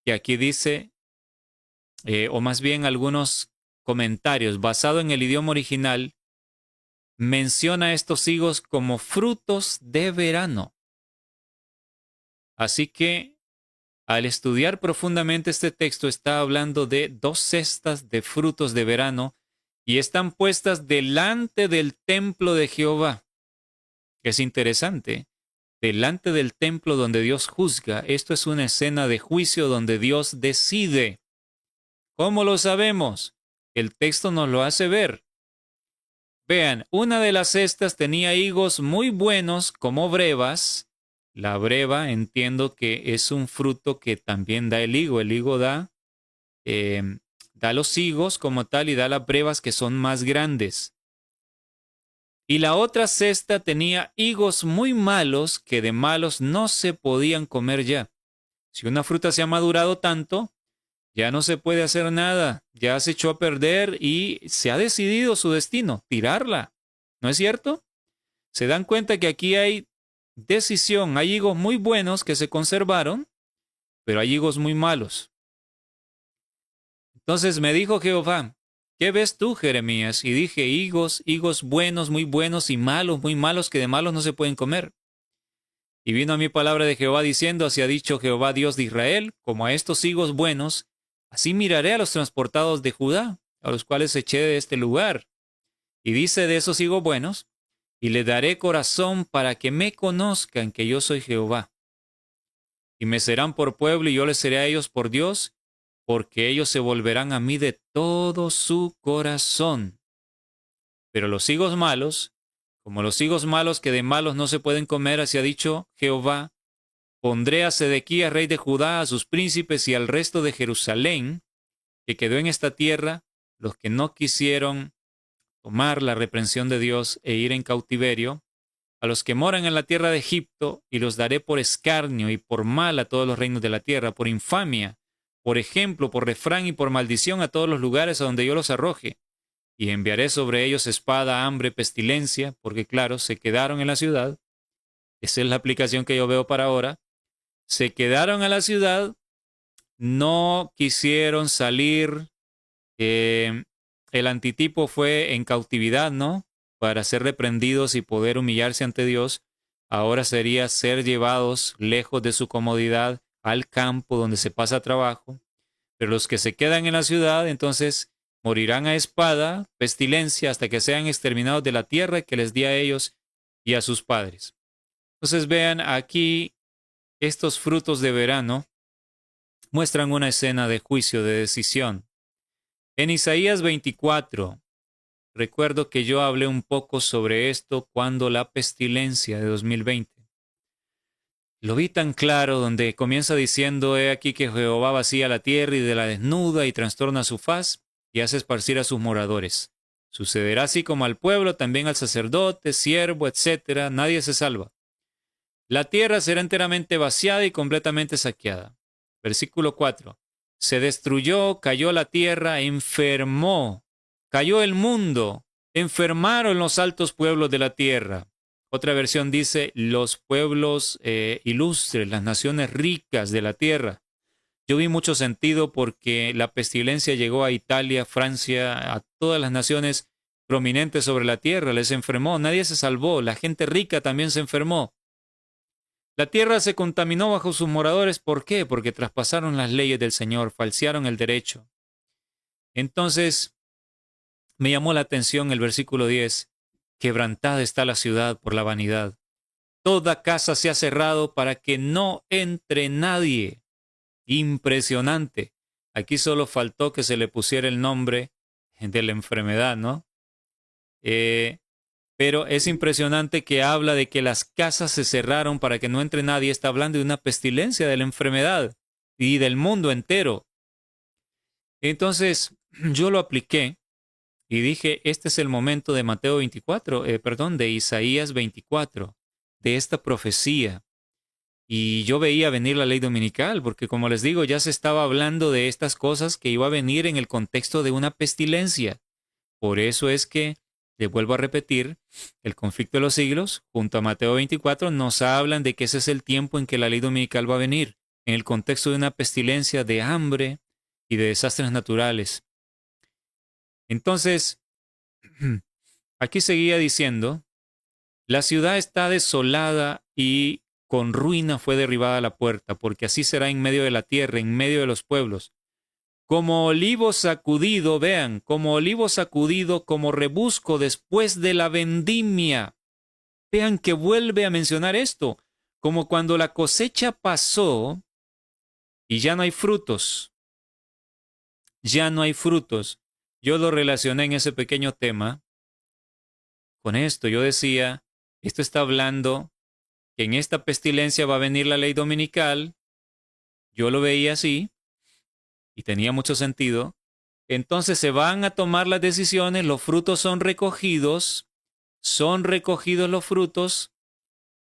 que aquí dice, o más bien algunos comentarios basados en el idioma original, menciona estos higos como frutos de verano. Así que al estudiar profundamente este texto está hablando de 2 cestas de frutos de verano y están puestas delante del templo de Jehová. Es interesante. Delante del templo donde Dios juzga. Esto es una escena de juicio donde Dios decide. ¿Cómo lo sabemos? El texto nos lo hace ver. Vean, una de las cestas tenía higos muy buenos como brevas. La breva entiendo que es un fruto que también da el higo. El higo eh, da los higos como tal y da las brevas que son más grandes. Y la otra cesta tenía higos muy malos que de malos no se podían comer ya. Si una fruta se ha madurado tanto, ya no se puede hacer nada, ya se echó a perder y se ha decidido su destino, tirarla. ¿No es cierto? Se dan cuenta que aquí hay decisión, hay higos muy buenos que se conservaron, pero hay higos muy malos. Entonces me dijo Jehová, ¿qué ves tú, Jeremías? Y dije, higos, higos buenos, muy buenos y malos, muy malos, que de malos no se pueden comer. Y vino a mí palabra de Jehová diciendo, así ha dicho Jehová Dios de Israel, como a estos higos buenos, así miraré a los transportados de Judá, a los cuales eché de este lugar. Y dice de esos higos buenos, y le daré corazón para que me conozcan que yo soy Jehová. Y me serán por pueblo y yo les seré a ellos por Dios, porque ellos se volverán a mí de todo su corazón. Pero los higos malos, como los higos malos que de malos no se pueden comer, así ha dicho Jehová, pondré a Sedequías, rey de Judá, a sus príncipes y al resto de Jerusalén, que quedó en esta tierra, los que no quisieron tomar la reprensión de Dios e ir en cautiverio, a los que moran en la tierra de Egipto, y los daré por escarnio y por mal a todos los reinos de la tierra, por infamia, por ejemplo, por refrán y por maldición a todos los lugares a donde yo los arroje. Y enviaré sobre ellos espada, hambre, pestilencia, porque claro, se quedaron en la ciudad. Esa es la aplicación que yo veo para ahora. Se quedaron en la ciudad, no quisieron salir. El antitipo fue en cautividad, ¿no? Para ser reprendidos y poder humillarse ante Dios. Ahora sería ser llevados lejos de su comodidad al campo donde se pasa trabajo. Pero los que se quedan en la ciudad, entonces morirán a espada, pestilencia, hasta que sean exterminados de la tierra que les di a ellos y a sus padres. Entonces vean aquí estos frutos de verano muestran una escena de juicio, de decisión. En Isaías 24, recuerdo que yo hablé un poco sobre esto cuando la pestilencia de 2020. Lo vi tan claro donde comienza diciendo, he aquí que Jehová vacía la tierra y de la desnuda y trastorna su faz y hace esparcir a sus moradores. Sucederá así como al pueblo, también al sacerdote, siervo, etcétera, nadie se salva. La tierra será enteramente vaciada y completamente saqueada. Versículo 4. Se destruyó, cayó la tierra, enfermó, cayó el mundo, enfermaron los altos pueblos de la tierra. Otra versión dice los pueblos ilustres, las naciones ricas de la tierra. Yo vi mucho sentido porque la pestilencia llegó a Italia, Francia, a todas las naciones prominentes sobre la tierra, les enfermó, nadie se salvó, la gente rica también se enfermó. La tierra se contaminó bajo sus moradores, ¿por qué? Porque traspasaron las leyes del Señor, falsearon el derecho. Entonces, me llamó la atención el versículo 10. Quebrantada está la ciudad por la vanidad. Toda casa se ha cerrado para que no entre nadie. Impresionante. Aquí solo faltó que se le pusiera el nombre de la enfermedad, ¿no? Pero es impresionante que habla de que las casas se cerraron para que no entre nadie. Está hablando de una pestilencia, de la enfermedad y del mundo entero. Entonces, yo lo apliqué y dije, este es el momento de Mateo 24, de Isaías 24, de esta profecía. Y yo veía venir la ley dominical, porque como les digo, ya se estaba hablando de estas cosas que iba a venir en el contexto de una pestilencia. Por eso es que, les vuelvo a repetir, el conflicto de los siglos, junto a Mateo 24, nos hablan de que ese es el tiempo en que la ley dominical va a venir, en el contexto de una pestilencia de hambre y de desastres naturales. Entonces, aquí seguía diciendo, la ciudad está desolada y con ruina fue derribada la puerta, porque así será en medio de la tierra, en medio de los pueblos. Como olivo sacudido, vean, como olivo sacudido, como rebusco después de la vendimia. Vean que vuelve a mencionar esto, como cuando la cosecha pasó y ya no hay frutos. Ya no hay frutos. yo lo relacioné en ese pequeño tema con esto. Yo decía, esto está hablando que en esta pestilencia va a venir la ley dominical. Yo lo veía así y tenía mucho sentido. Entonces se van a tomar las decisiones, los frutos son recogidos los frutos,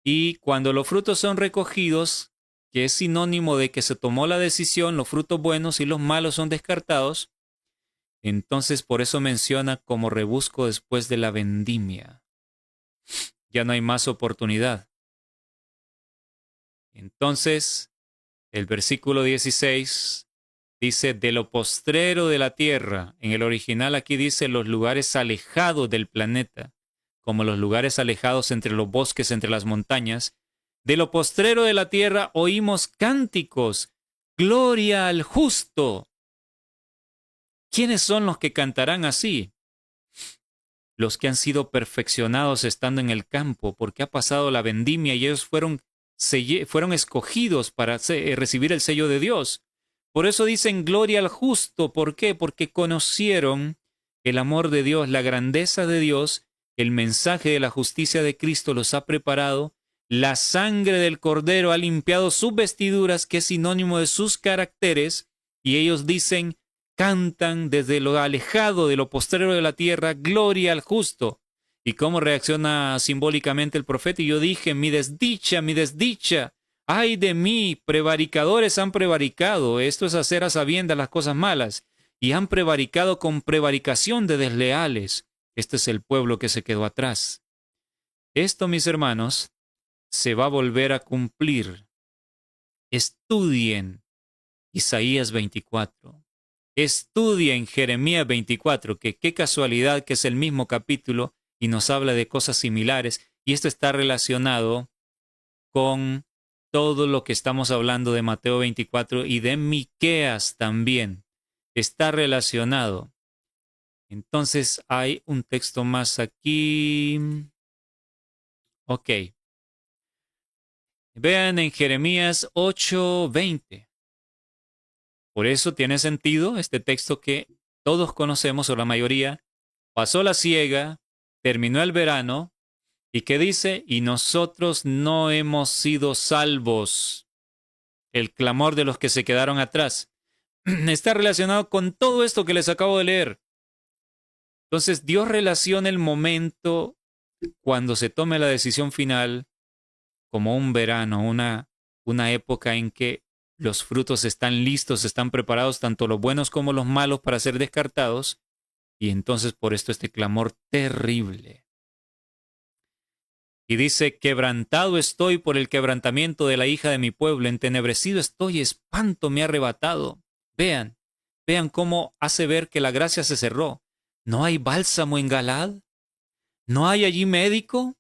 y cuando los frutos son recogidos, que es sinónimo de que se tomó la decisión, los frutos buenos y los malos son descartados, entonces por eso menciona como rebusco después de la vendimia. Ya no hay más oportunidad. Entonces, el versículo 16 dice, de lo postrero de la tierra. En el original aquí dice los lugares alejados del planeta, como los lugares alejados entre los bosques, entre las montañas. De lo postrero de la tierra oímos cánticos, gloria al justo. ¿Quiénes son los que cantarán así? Los que han sido perfeccionados estando en el campo, porque ha pasado la vendimia y ellos fueron escogidos para recibir el sello de Dios. Por eso dicen gloria al justo. ¿Por qué? Porque conocieron el amor de Dios, la grandeza de Dios, el mensaje de la justicia de Cristo los ha preparado, la sangre del Cordero ha limpiado sus vestiduras, que es sinónimo de sus caracteres, y ellos dicen, cantan desde lo alejado de lo postrero de la tierra, gloria al justo. ¿Y cómo reacciona simbólicamente el profeta? Y yo dije, mi desdicha, ay de mí, prevaricadores han prevaricado. Esto es hacer a sabiendas las cosas malas. Y han prevaricado con prevaricación de desleales. Este es el pueblo que se quedó atrás. Esto, mis hermanos, se va a volver a cumplir. Estudien Isaías 24. Estudien Jeremías 24, que qué casualidad que es el mismo capítulo y nos habla de cosas similares. Y esto está relacionado con todo lo que estamos hablando de Mateo 24 y de Miqueas también. Está relacionado. Entonces hay un texto más aquí. Ok. Vean en Jeremías 8:20. Por eso tiene sentido este texto que todos conocemos, o la mayoría. Pasó la siega, terminó el verano, ¿y qué dice? Y nosotros no hemos sido salvos. El clamor de los que se quedaron atrás. Está relacionado con todo esto que les acabo de leer. Entonces Dios relaciona el momento cuando se tome la decisión final como un verano, una época en que los frutos están listos, están preparados, tanto los buenos como los malos, para ser descartados. Y entonces por esto este clamor terrible. Y dice, quebrantado estoy por el quebrantamiento de la hija de mi pueblo, entenebrecido estoy, espanto me ha arrebatado. Vean cómo hace ver que la gracia se cerró. ¿No hay bálsamo en Galaad? ¿No hay allí médico?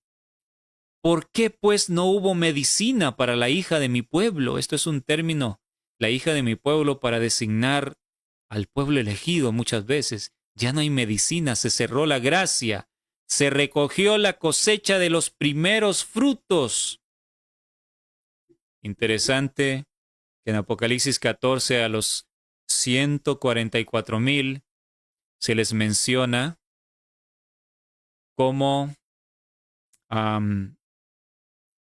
¿Por qué pues no hubo medicina para la hija de mi pueblo? Esto es un término, la hija de mi pueblo, para designar al pueblo elegido muchas veces. Ya no hay medicina, se cerró la gracia, se recogió la cosecha de los primeros frutos. Interesante que en Apocalipsis 14 a los 144,000 se les menciona como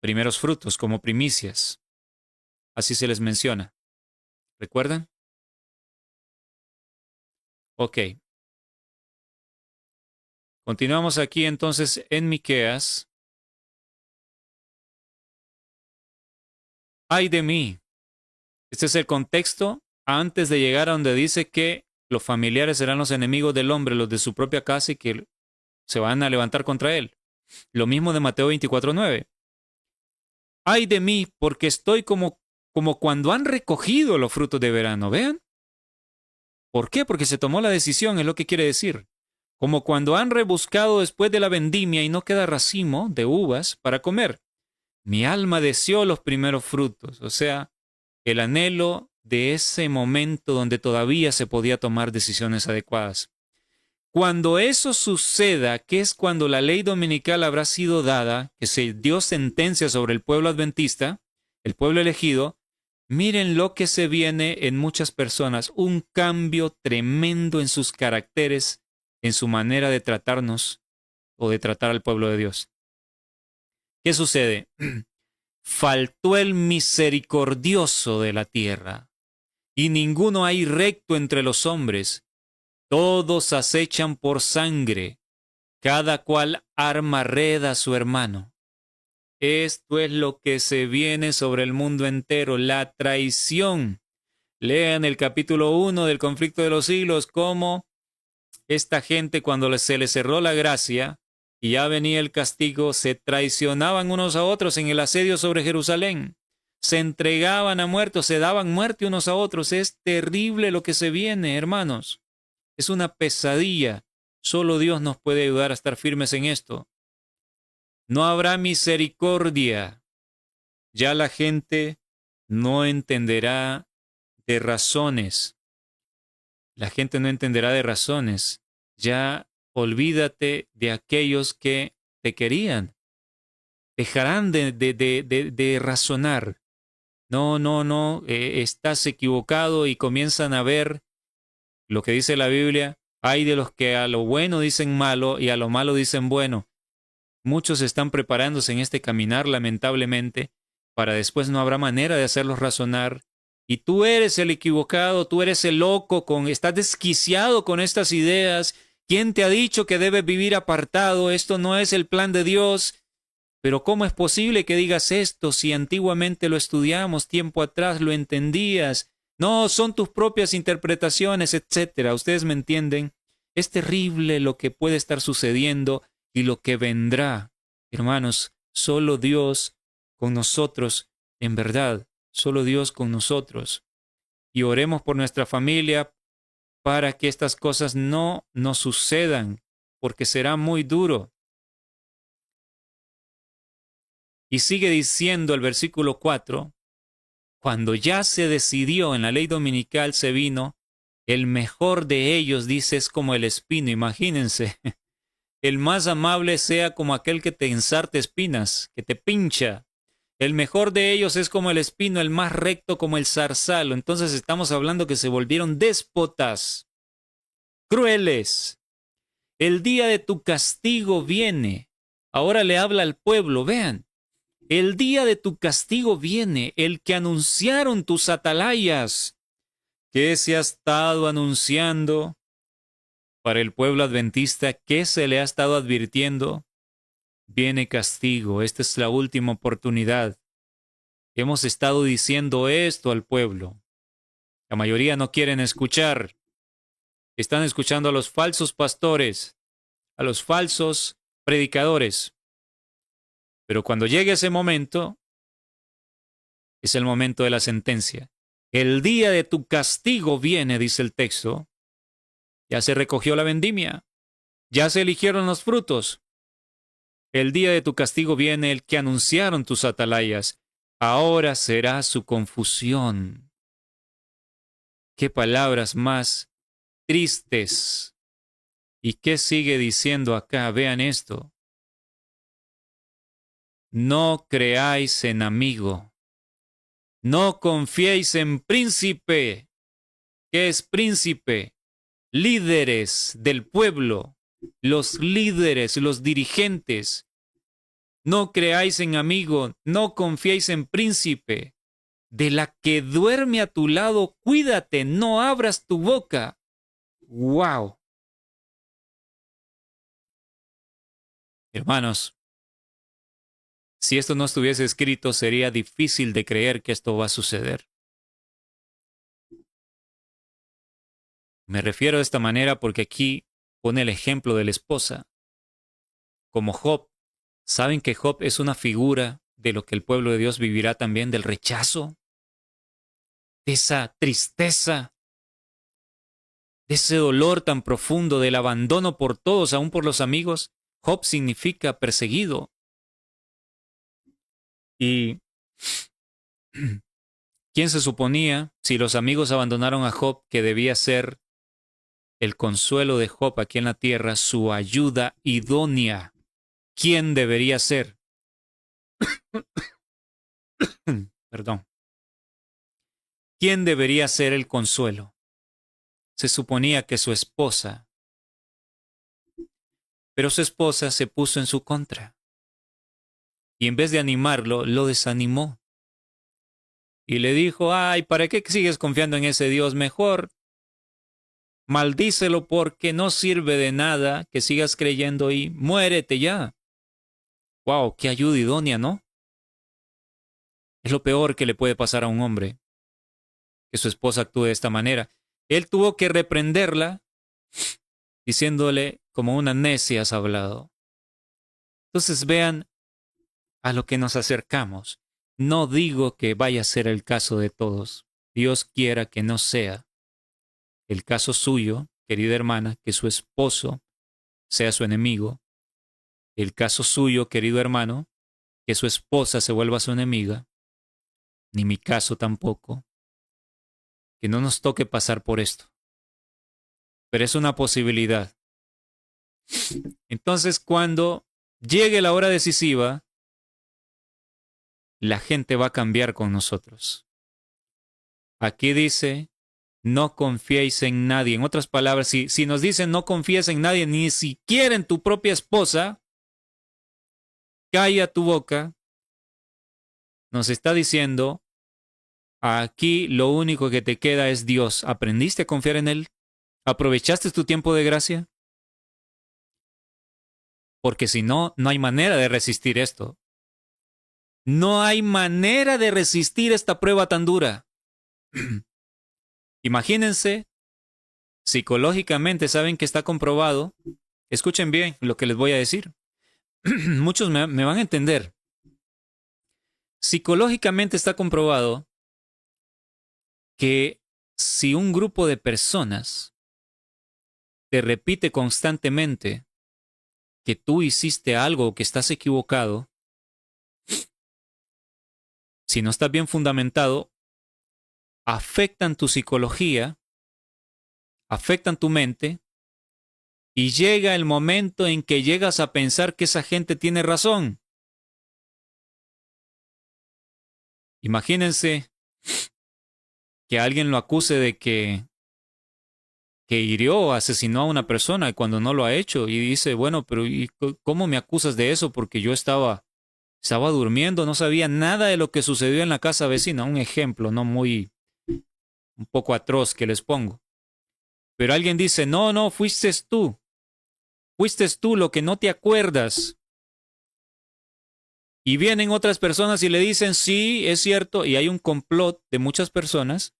primeros frutos, como primicias. Así se les menciona. ¿Recuerdan? Ok. Continuamos aquí entonces en Miqueas. ¡Ay de mí! Este es el contexto antes de llegar a donde dice que los familiares serán los enemigos del hombre, los de su propia casa, y que se van a levantar contra él. Lo mismo de Mateo 24:9. ¡Ay de mí! Porque estoy como cuando han recogido los frutos de verano. ¿Vean? ¿Por qué? Porque se tomó la decisión, es lo que quiere decir. Como cuando han rebuscado después de la vendimia y no queda racimo de uvas para comer. Mi alma deseó los primeros frutos, o sea, el anhelo de ese momento donde todavía se podía tomar decisiones adecuadas. Cuando eso suceda, que es cuando la ley dominical habrá sido dada, que se dio sentencia sobre el pueblo adventista, el pueblo elegido, Miren lo que se viene en muchas personas, un cambio tremendo en sus caracteres, en su manera de tratarnos o de tratar al pueblo de Dios. ¿Qué sucede? Faltó el misericordioso de la tierra, y ninguno hay recto entre los hombres. Todos acechan por sangre, cada cual arma red a su hermano. Esto es lo que se viene sobre el mundo entero, la traición. Lean el capítulo 1 del conflicto de los siglos, cómo esta gente, cuando se les cerró la gracia y ya venía el castigo, se traicionaban unos a otros en el asedio sobre Jerusalén. Se entregaban a muertos, se daban muerte unos a otros. Es terrible lo que se viene, hermanos. Es una pesadilla. Solo Dios nos puede ayudar a estar firmes en esto. No habrá misericordia. Ya la gente no entenderá de razones. La gente no entenderá de razones. Ya olvídate de aquellos que te querían. Dejarán de razonar. No, estás equivocado, y comienzan a ver lo que dice la Biblia. Hay de los que a lo bueno dicen malo y a lo malo dicen bueno. Muchos están preparándose en este caminar, lamentablemente, para después no habrá manera de hacerlos razonar. Y tú eres el equivocado, tú eres el loco, estás desquiciado con estas ideas. ¿Quién te ha dicho que debes vivir apartado? Esto no es el plan de Dios. Pero ¿cómo es posible que digas esto si antiguamente lo estudiamos, tiempo atrás lo entendías? No, son tus propias interpretaciones, etcétera. Ustedes me entienden. Es terrible lo que puede estar sucediendo y lo que vendrá. Hermanos, solo Dios con nosotros, en verdad, solo Dios con nosotros. Y oremos por nuestra familia para que estas cosas no nos sucedan, porque será muy duro. Y sigue diciendo el versículo 4, cuando ya se decidió en la ley dominical se vino, el mejor de ellos, dice, es como el espino, imagínense. El más amable sea como aquel que te ensarta espinas, que te pincha. El mejor de ellos es como el espino, el más recto como el zarzal. Entonces estamos hablando que se volvieron déspotas, crueles. El día de tu castigo viene. Ahora le habla al pueblo, vean. El día de tu castigo viene, el que anunciaron tus atalayas. ¿Qué se ha estado anunciando para el pueblo adventista? ¿Qué se le ha estado advirtiendo? Viene castigo, esta es la última oportunidad. Hemos estado diciendo esto al pueblo. La mayoría no quieren escuchar. Están escuchando a los falsos pastores, a los falsos predicadores. Pero cuando llegue ese momento, es el momento de la sentencia. El día de tu castigo viene, dice el texto. Ya se recogió la vendimia. Ya se eligieron los frutos. El día de tu castigo viene, el que anunciaron tus atalayas. Ahora será su confusión. Qué palabras más tristes. ¿Y qué sigue diciendo acá? Vean esto. No creáis en amigo. No confiéis en príncipe. ¿Qué es príncipe? Líderes del pueblo. Los líderes, los dirigentes. No creáis en amigo, no confiéis en príncipe. De la que duerme a tu lado, cuídate, no abras tu boca. ¡Wow! Hermanos, si esto no estuviese escrito, sería difícil de creer que esto va a suceder. Me refiero de esta manera porque aquí pone el ejemplo de la esposa. Como Job, ¿saben que Job es una figura de lo que el pueblo de Dios vivirá también, del rechazo? De esa tristeza, de ese dolor tan profundo, del abandono por todos, aún por los amigos. Job significa perseguido. ¿Y quién se suponía, si los amigos abandonaron a Job, que debía ser el consuelo de Job aquí en la tierra, su ayuda idónea? ¿Quién debería ser? Perdón. ¿quién debería ser el consuelo? Se suponía que su esposa, pero su esposa se puso en su contra y en vez de animarlo, lo desanimó y le dijo, ay, ¿para qué sigues confiando en ese Dios? Mejor maldícelo porque no sirve de nada que sigas creyendo y muérete ya. Wow, qué ayuda idónea, ¿no? Es lo peor que le puede pasar a un hombre, que su esposa actúe de esta manera. Él tuvo que reprenderla, diciéndole, como una necia has hablado. Entonces vean a lo que nos acercamos. No digo que vaya a ser el caso de todos. Dios quiera que no sea el caso suyo, querida hermana, que su esposo sea su enemigo. El caso suyo, querido hermano, que su esposa se vuelva su enemiga. Ni mi caso tampoco. Que no nos toque pasar por esto. Pero es una posibilidad. Entonces, cuando llegue la hora decisiva, la gente va a cambiar con nosotros. Aquí dice, no confiéis en nadie. En otras palabras, si nos dicen no confíes en nadie, ni siquiera en tu propia esposa, calla tu boca. Nos está diciendo, aquí lo único que te queda es Dios. ¿Aprendiste a confiar en Él? ¿Aprovechaste tu tiempo de gracia? Porque si no, no hay manera de resistir esto. No hay manera de resistir esta prueba tan dura. Imagínense, psicológicamente saben que está comprobado. Escuchen bien lo que les voy a decir. Muchos me van a entender. Psicológicamente está comprobado que si un grupo de personas te repite constantemente que tú hiciste algo o que estás equivocado, si no estás bien fundamentado, afectan tu psicología, afectan tu mente, y llega el momento en que llegas a pensar que esa gente tiene razón. Imagínense que alguien lo acuse de que hirió o asesinó a una persona cuando no lo ha hecho y dice, bueno, pero ¿y cómo me acusas de eso? Porque yo estaba durmiendo, no sabía nada de lo que sucedió en la casa vecina. Un ejemplo, no muy, un poco atroz que les pongo. Pero alguien dice, no, no, fuiste tú lo que no te acuerdas. Y vienen otras personas y le dicen, sí, es cierto, y hay un complot de muchas personas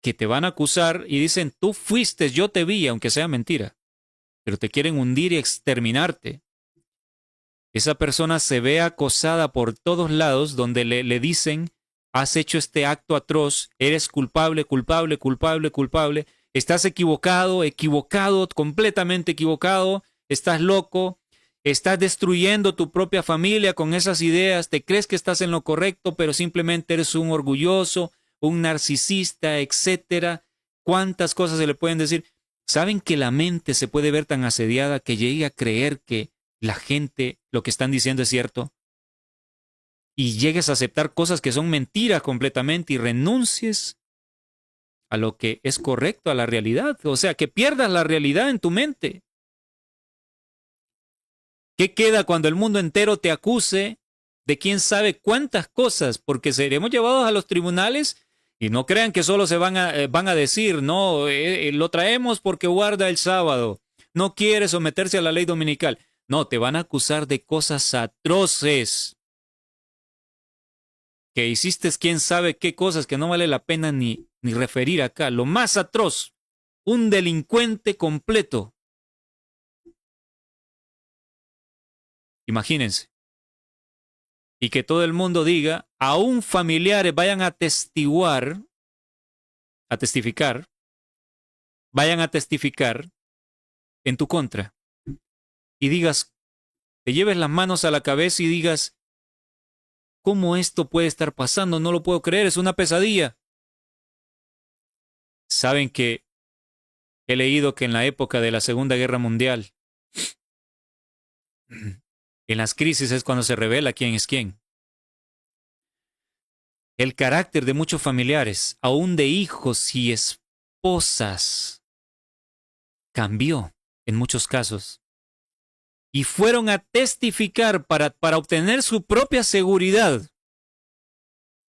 que te van a acusar y dicen, tú fuiste, yo te vi, aunque sea mentira, pero te quieren hundir y exterminarte. Esa persona se ve acosada por todos lados donde le dicen, has hecho este acto atroz, eres culpable, culpable, culpable, culpable, estás equivocado, equivocado, completamente equivocado, estás loco, estás destruyendo tu propia familia con esas ideas, te crees que estás en lo correcto, pero simplemente eres un orgulloso, un narcisista, etcétera. ¿Cuántas cosas se le pueden decir? ¿Saben que la mente se puede ver tan asediada que llegue a creer que la gente lo que están diciendo es cierto? Y llegues a aceptar cosas que son mentiras completamente y renuncies a lo que es correcto, a la realidad. O sea, que pierdas la realidad en tu mente. ¿Qué queda cuando el mundo entero te acuse de quién sabe cuántas cosas? Porque seremos llevados a los tribunales y no crean que solo van a decir, no, lo traemos porque guarda el sábado, no quiere someterse a la ley dominical. No, te van a acusar de cosas atroces. Que hiciste quién sabe qué cosas que no vale la pena ni referir acá. Lo más atroz, un delincuente completo. Imagínense. Y que todo el mundo diga, aún familiares vayan a testificar, vayan a testificar en tu contra. Y digas, te lleves las manos a la cabeza y digas, ¿cómo esto puede estar pasando? No lo puedo creer, es una pesadilla. Saben que he leído que en la época de la Segunda Guerra Mundial, en las crisis es cuando se revela quién es quién. El carácter de muchos familiares, aún de hijos y esposas, cambió en muchos casos. Y fueron a testificar para obtener su propia seguridad.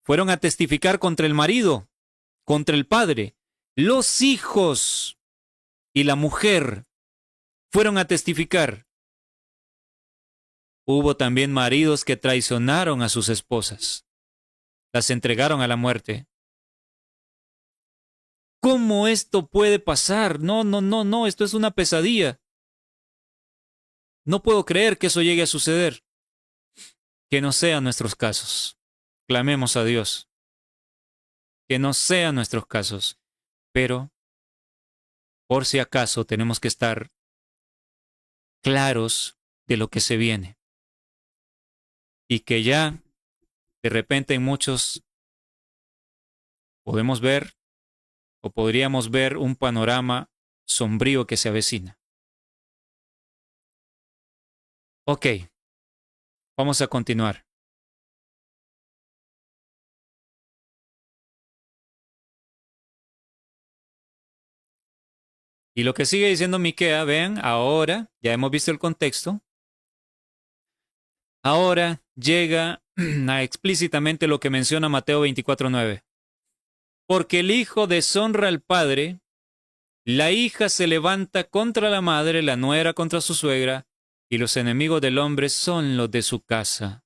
Fueron a testificar contra el marido, contra el padre. Los hijos y la mujer fueron a testificar. Hubo también maridos que traicionaron a sus esposas. Las entregaron a la muerte. ¿Cómo esto puede pasar? No, esto es una pesadilla. No puedo creer que eso llegue a suceder. Que no sean nuestros casos. Clamemos a Dios. Que no sean nuestros casos. Pero, por si acaso, tenemos que estar claros de lo que se viene. Y que ya, de repente, en muchos podemos ver o podríamos ver un panorama sombrío que se avecina. Ok, vamos a continuar. Y lo que sigue diciendo Miquea, vean, ahora, ya hemos visto el contexto, ahora llega a explícitamente lo que menciona Mateo 24:9. Porque el hijo deshonra al padre, la hija se levanta contra la madre, la nuera contra su suegra, y los enemigos del hombre son los de su casa.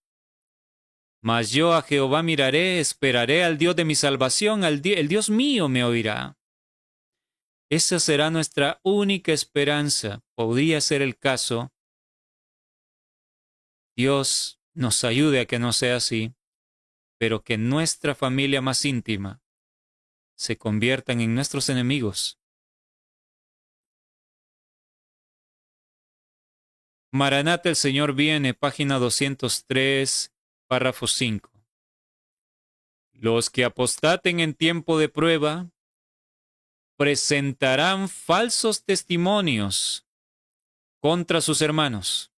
Mas yo a Jehová miraré, esperaré al Dios de mi salvación, el Dios mío me oirá. Esa será nuestra única esperanza. Podría ser el caso. Dios nos ayude a que no sea así, pero que nuestra familia más íntima se conviertan en nuestros enemigos. Maranata, el Señor viene, página 203, párrafo 5. Los que apostaten en tiempo de prueba presentarán falsos testimonios contra sus hermanos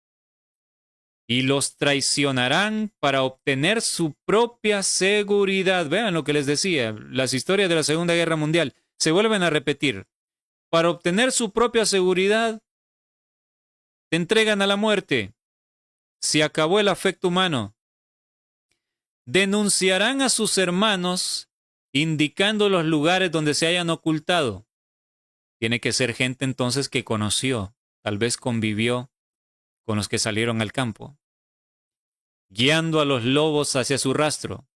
y los traicionarán para obtener su propia seguridad. Vean lo que les decía, las historias de la Segunda Guerra Mundial se vuelven a repetir. Para obtener su propia seguridad, te entregan a la muerte. Se acabó el afecto humano. Denunciarán a sus hermanos indicando los lugares donde se hayan ocultado. Tiene que ser gente entonces que conoció, tal vez convivió con los que salieron al campo, guiando a los lobos hacia su rastro.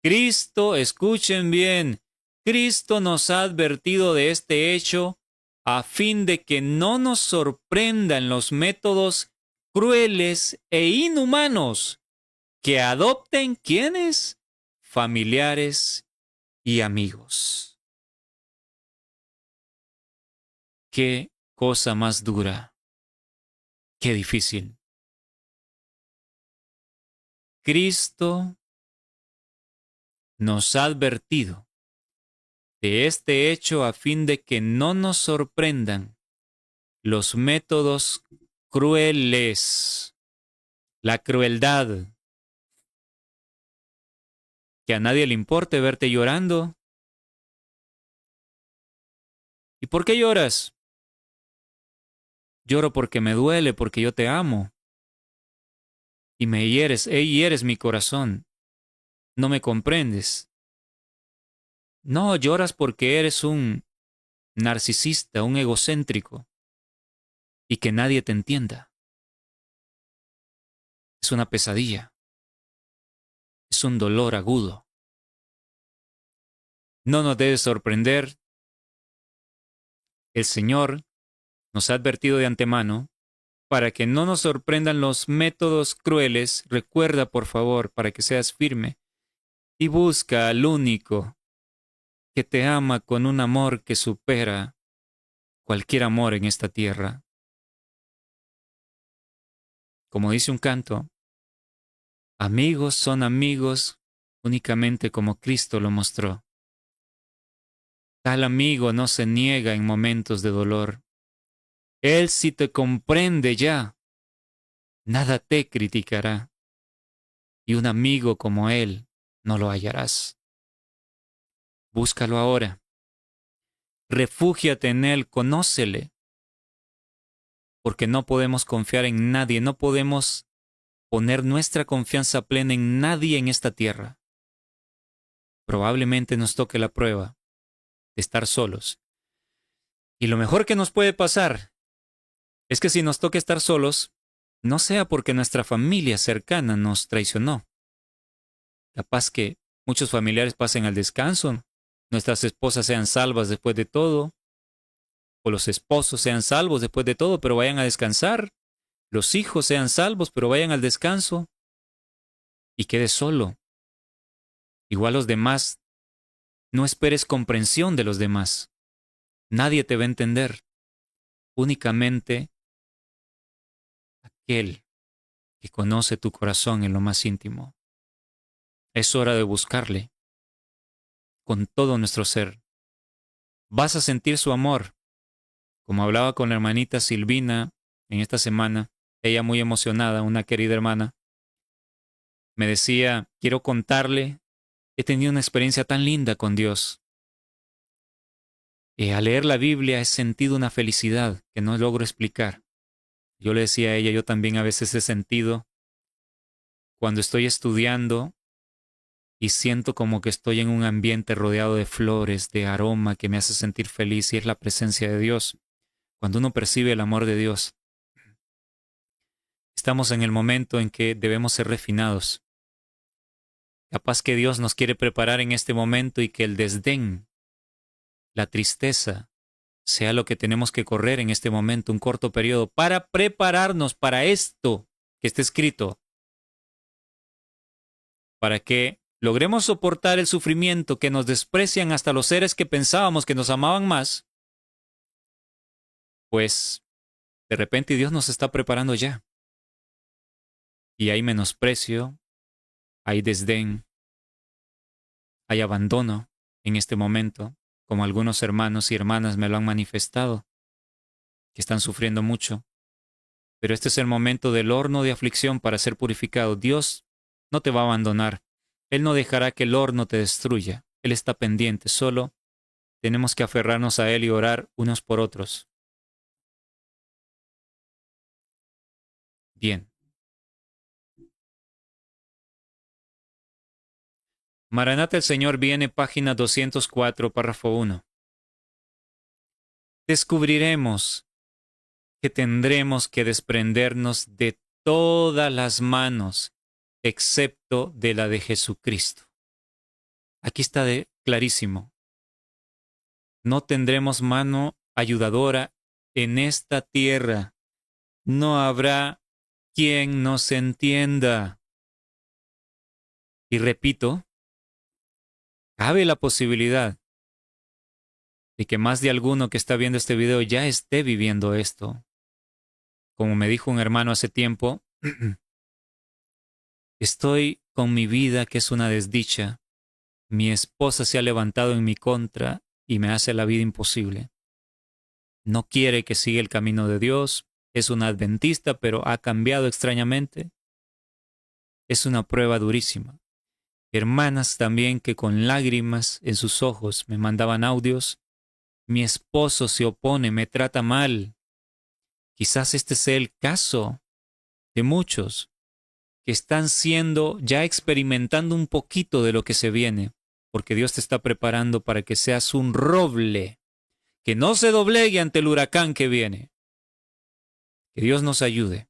Cristo, escuchen bien, Cristo nos ha advertido de este hecho a fin de que no nos sorprendan los métodos crueles e inhumanos que adopten ¿quiénes? Familiares y amigos. Qué cosa más dura, qué difícil. Cristo nos ha advertido de este hecho a fin de que no nos sorprendan los métodos crueles, la crueldad, que a nadie le importe verte llorando. ¿Y por qué lloras? Lloro porque me duele, porque yo te amo. Y me hieres mi corazón. No me comprendes. No, lloras porque eres un narcisista, un egocéntrico, y que nadie te entienda. Es una pesadilla. Es un dolor agudo. No nos debe sorprender. El Señor nos ha advertido de antemano para que no nos sorprendan los métodos crueles. Recuerda, por favor, para que seas firme, y busca al único que te ama con un amor que supera cualquier amor en esta tierra. Como dice un canto, amigos son amigos únicamente como Cristo lo mostró. Tal amigo no se niega en momentos de dolor. Él si te comprende ya, nada te criticará. Y un amigo como Él no lo hallarás. Búscalo ahora. Refúgiate en Él, conócele, porque no podemos confiar en nadie, no podemos poner nuestra confianza plena en nadie en esta tierra. Probablemente nos toque la prueba de estar solos. Y lo mejor que nos puede pasar es que si nos toca estar solos, no sea porque nuestra familia cercana nos traicionó. Capaz que muchos familiares pasen al descanso, nuestras esposas sean salvas después de todo, o los esposos sean salvos después de todo, pero vayan a descansar, los hijos sean salvos, pero vayan al descanso, y quedes solo. Igual los demás, no esperes comprensión de los demás. Nadie te va a entender. Únicamente aquel que conoce tu corazón en lo más íntimo. Es hora de buscarle con todo nuestro ser. Vas a sentir su amor. Como hablaba con la hermanita Silvina en esta semana, ella muy emocionada, una querida hermana, me decía, quiero contarle, he tenido una experiencia tan linda con Dios. Al leer la Biblia he sentido una felicidad que no logro explicar. Yo le decía a ella, yo también a veces he sentido cuando estoy estudiando y siento como que estoy en un ambiente rodeado de flores, de aroma que me hace sentir feliz y es la presencia de Dios. Cuando uno percibe el amor de Dios, estamos en el momento en que debemos ser refinados. Capaz que Dios nos quiere preparar en este momento y que el desdén, la tristeza, sea lo que tenemos que correr en este momento, un corto periodo, para prepararnos para esto que está escrito, para que logremos soportar el sufrimiento que nos desprecian hasta los seres que pensábamos que nos amaban más, pues de repente Dios nos está preparando ya. Y hay menosprecio, hay desdén, hay abandono en este momento, como algunos hermanos y hermanas me lo han manifestado, que están sufriendo mucho. Pero este es el momento del horno de aflicción para ser purificado. Dios no te va a abandonar. Él no dejará que el horno te destruya. Él está pendiente. Solo tenemos que aferrarnos a Él y orar unos por otros. Bien. Maranata, el Señor viene, página 204, párrafo 1. Descubriremos que tendremos que desprendernos de todas las manos, excepto de la de Jesucristo. Aquí está clarísimo. No tendremos mano ayudadora en esta tierra. No habrá quien nos entienda. Y repito, cabe la posibilidad de que más de alguno que está viendo este video ya esté viviendo esto. Como me dijo un hermano hace tiempo, estoy con mi vida que es una desdicha. Mi esposa se ha levantado en mi contra y me hace la vida imposible. No quiere que siga el camino de Dios. Es una adventista, pero ha cambiado extrañamente. Es una prueba durísima. Hermanas también que con lágrimas en sus ojos me mandaban audios. Mi esposo se opone, me trata mal. Quizás este sea el caso de muchos que están ya experimentando un poquito de lo que se viene, porque Dios te está preparando para que seas un roble, que no se doblegue ante el huracán que viene. Que Dios nos ayude.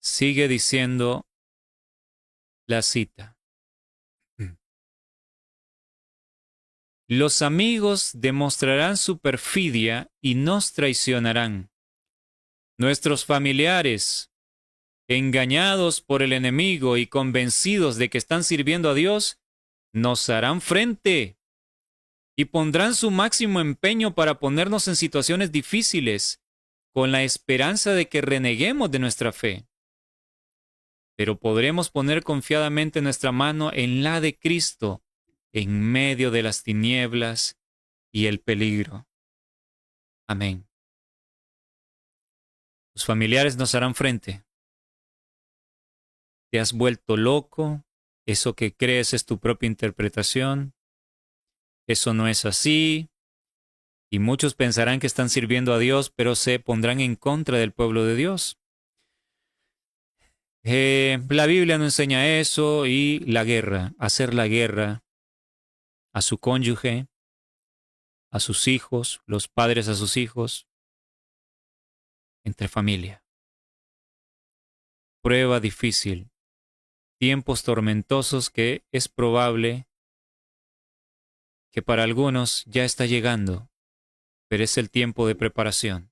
Sigue diciendo la cita. Los amigos demostrarán su perfidia y nos traicionarán. Nuestros familiares, engañados por el enemigo y convencidos de que están sirviendo a Dios, nos harán frente y pondrán su máximo empeño para ponernos en situaciones difíciles, con la esperanza de que reneguemos de nuestra fe. Pero podremos poner confiadamente nuestra mano en la de Cristo, en medio de las tinieblas y el peligro. Amén. Tus familiares nos harán frente. te has vuelto loco, eso que crees es tu propia interpretación, eso no es así, y muchos pensarán que están sirviendo a Dios, pero se pondrán en contra del pueblo de Dios. La Biblia no enseña eso y la guerra, hacer la guerra a su cónyuge, a sus hijos, los padres a sus hijos, entre familia. Prueba difícil, tiempos tormentosos que es probable que para algunos ya está llegando, pero es el tiempo de preparación.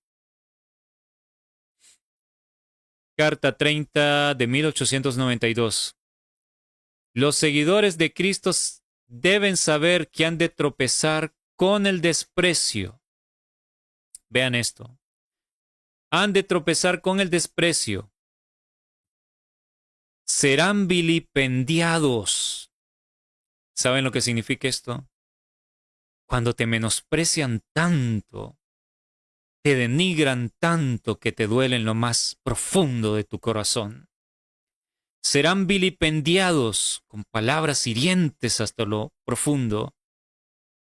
Carta 30 de 1892. Los seguidores de Cristo deben saber que han de tropezar con el desprecio. Vean esto. Han de tropezar con el desprecio. Serán vilipendiados. ¿Saben lo que significa esto? Cuando te menosprecian tanto, te denigran tanto que te duele en lo más profundo de tu corazón. Serán vilipendiados con palabras hirientes hasta lo profundo.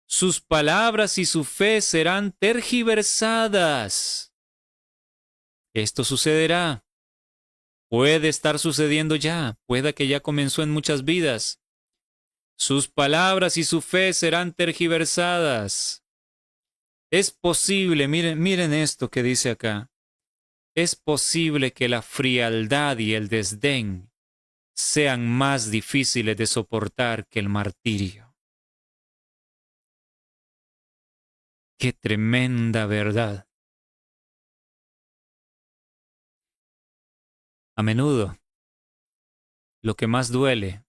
Sus palabras y su fe serán tergiversadas. Esto sucederá. Puede estar sucediendo ya. Pueda que ya comenzó en muchas vidas. Sus palabras y su fe serán tergiversadas. Es posible, miren esto que dice acá. Es posible que la frialdad y el desdén sean más difíciles de soportar que el martirio. ¡Qué tremenda verdad! A menudo, lo que más duele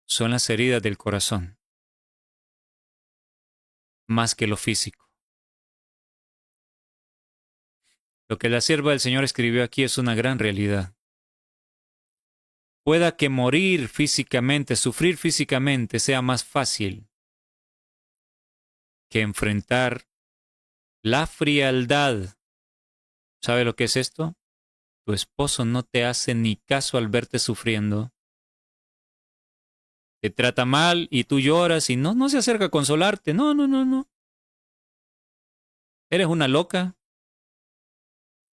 son las heridas del corazón, más que lo físico. Lo que la sierva del Señor escribió aquí es una gran realidad. Pueda que morir físicamente, sufrir físicamente sea más fácil que enfrentar la frialdad. ¿Sabe lo que es esto? Tu esposo no te hace ni caso al verte sufriendo. Te trata mal y tú lloras y no se acerca a consolarte. No, no, no, no. Eres una loca.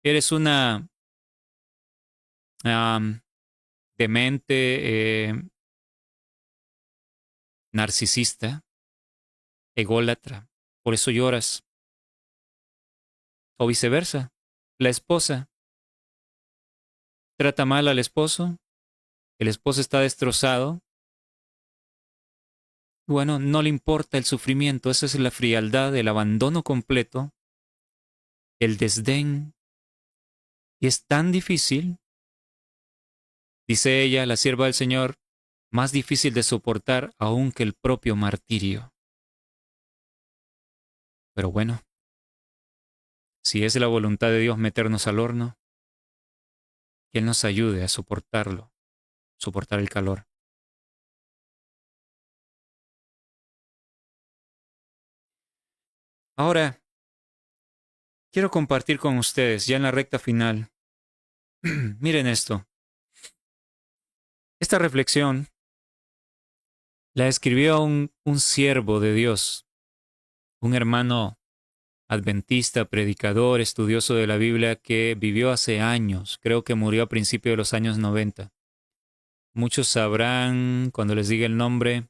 Eres una demente, narcisista, ególatra. Por eso lloras. O viceversa. La esposa trata mal al esposo. El esposo está destrozado. Bueno, no le importa el sufrimiento. Esa es la frialdad, el abandono completo, el desdén. Y es tan difícil, dice ella, la sierva del Señor, más difícil de soportar aún que el propio martirio. Pero bueno, si es la voluntad de Dios meternos al horno, que Él nos ayude a soportarlo, soportar el calor. Ahora, quiero compartir con ustedes, ya en la recta final, miren esto. Esta reflexión la escribió un siervo de Dios, un hermano adventista, predicador, estudioso de la Biblia que vivió hace años, creo que murió a principios de los años 90. Muchos sabrán, cuando les diga el nombre,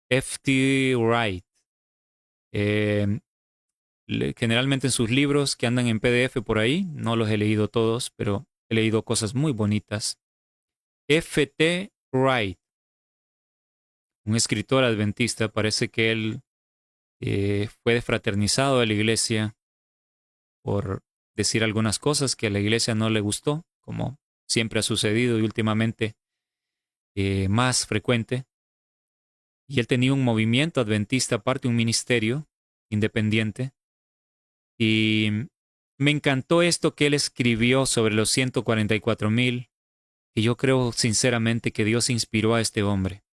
F.T. Wright. Eh, Generalmente en sus libros que andan en PDF por ahí, no los he leído todos, pero he leído cosas muy bonitas. F.T. Wright, un escritor adventista, parece que él fue desfraternizado de la iglesia por decir algunas cosas que a la iglesia no le gustó, como siempre ha sucedido y últimamente más frecuente. Y él tenía un movimiento adventista, aparte un ministerio independiente. Y me encantó esto que él escribió sobre los 144,000, y yo creo sinceramente que Dios inspiró a este hombre.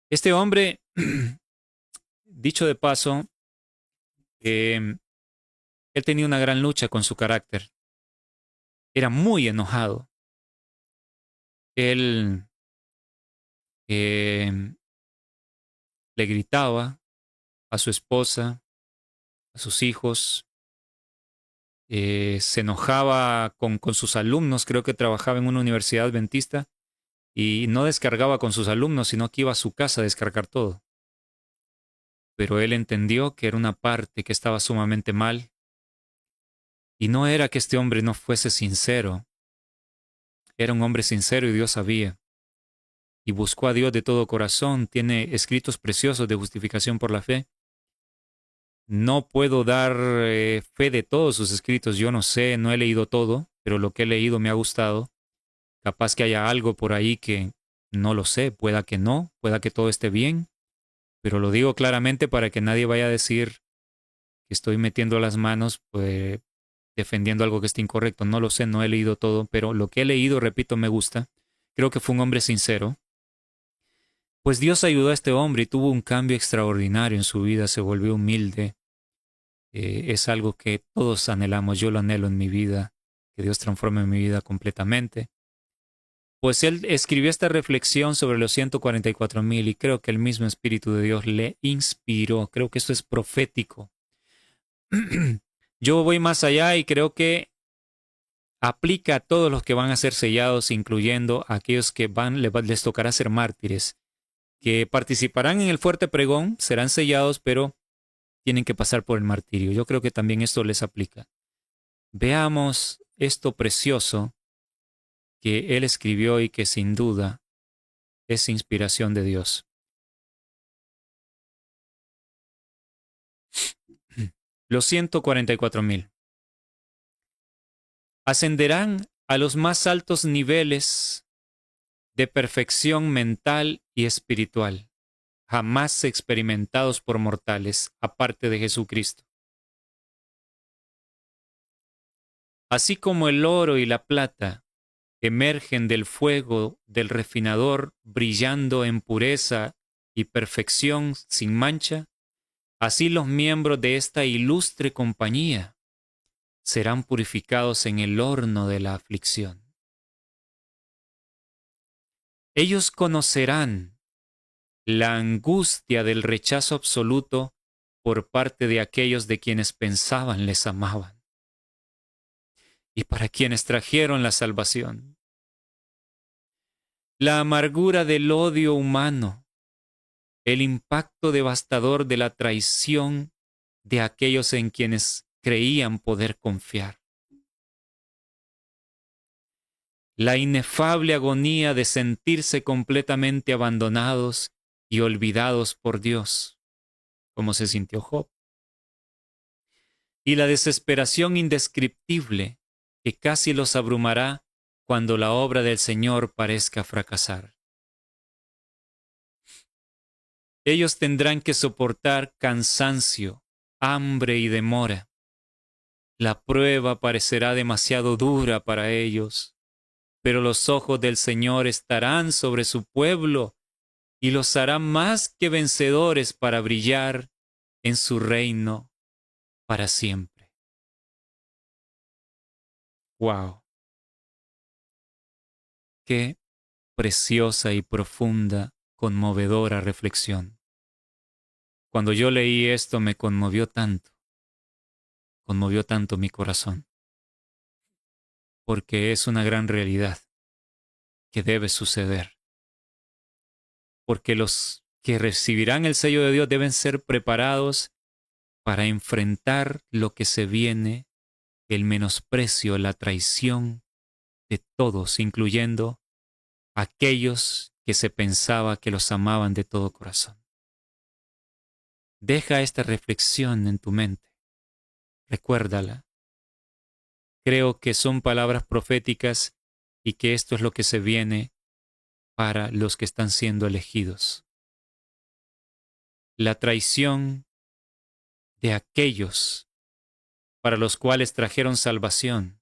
Este hombre, dicho de paso, él tenía una gran lucha con su carácter. Era muy enojado. Él eh, le gritaba a su esposa, a sus hijos, se enojaba con sus alumnos, creo que trabajaba en una universidad adventista, y no descargaba con sus alumnos, sino que iba a su casa a descargar todo. Pero él entendió que era una parte que estaba sumamente mal, y no era que este hombre no fuese sincero, era un hombre sincero y Dios sabía, y buscó a Dios de todo corazón, tiene escritos preciosos de justificación por la fe. No puedo dar fe de todos sus escritos, yo no sé, no he leído todo, pero lo que he leído me ha gustado. Capaz que haya algo por ahí que no lo sé, pueda que no, pueda que todo esté bien, pero lo digo claramente para que nadie vaya a decir que estoy metiendo las manos, pues defendiendo algo que esté incorrecto. No lo sé, no he leído todo, pero lo que he leído, repito, me gusta. Creo que fue un hombre sincero. Pues Dios ayudó a este hombre y tuvo un cambio extraordinario en su vida, se volvió humilde. Es algo que todos anhelamos, yo lo anhelo en mi vida, que Dios transforme mi vida completamente. Pues él escribió esta reflexión sobre los 144,000 y creo que el mismo Espíritu de Dios le inspiró. Creo que esto es profético. Yo voy más allá y creo que aplica a todos los que van a ser sellados, incluyendo a aquellos que les tocará ser mártires, que participarán en el fuerte pregón, serán sellados, pero tienen que pasar por el martirio. Yo creo que también esto les aplica. Veamos esto precioso que él escribió y que sin duda es inspiración de Dios. Los 144,000 ascenderán a los más altos niveles de perfección mental y espiritual, jamás experimentados por mortales, aparte de Jesucristo. Así como el oro y la plata emergen del fuego del refinador, brillando en pureza y perfección sin mancha, así los miembros de esta ilustre compañía serán purificados en el horno de la aflicción. Ellos conocerán la angustia del rechazo absoluto por parte de aquellos de quienes pensaban les amaban y para quienes trajeron la salvación. La amargura del odio humano, el impacto devastador de la traición de aquellos en quienes creían poder confiar. La inefable agonía de sentirse completamente abandonados y olvidados por Dios, como se sintió Job. Y la desesperación indescriptible que casi los abrumará cuando la obra del Señor parezca fracasar. Ellos tendrán que soportar cansancio, hambre y demora. La prueba parecerá demasiado dura para ellos, pero los ojos del Señor estarán sobre su pueblo y los hará más que vencedores para brillar en su reino para siempre. ¡Wow! ¡Qué preciosa y profunda, conmovedora reflexión! Cuando yo leí esto me conmovió tanto mi corazón, porque es una gran realidad que debe suceder, porque los que recibirán el sello de Dios deben ser preparados para enfrentar lo que se viene, el menosprecio, la traición de todos, incluyendo aquellos que se pensaba que los amaban de todo corazón. Deja esta reflexión en tu mente, recuérdala. Creo que son palabras proféticas y que esto es lo que se viene para los que están siendo elegidos. La traición de aquellos para los cuales trajeron salvación.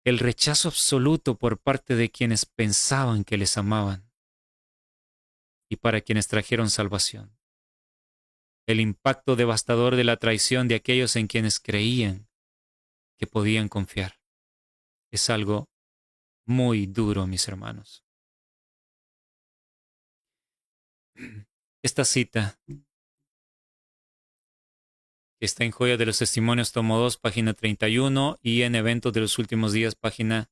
El rechazo absoluto por parte de quienes pensaban que les amaban y para quienes trajeron salvación. El impacto devastador de la traición de aquellos en quienes creían que podían confiar. Es algo muy duro, mis hermanos. Esta cita está en Joya de los Testimonios, tomo 2, página 31, y en Eventos de los Últimos Días, página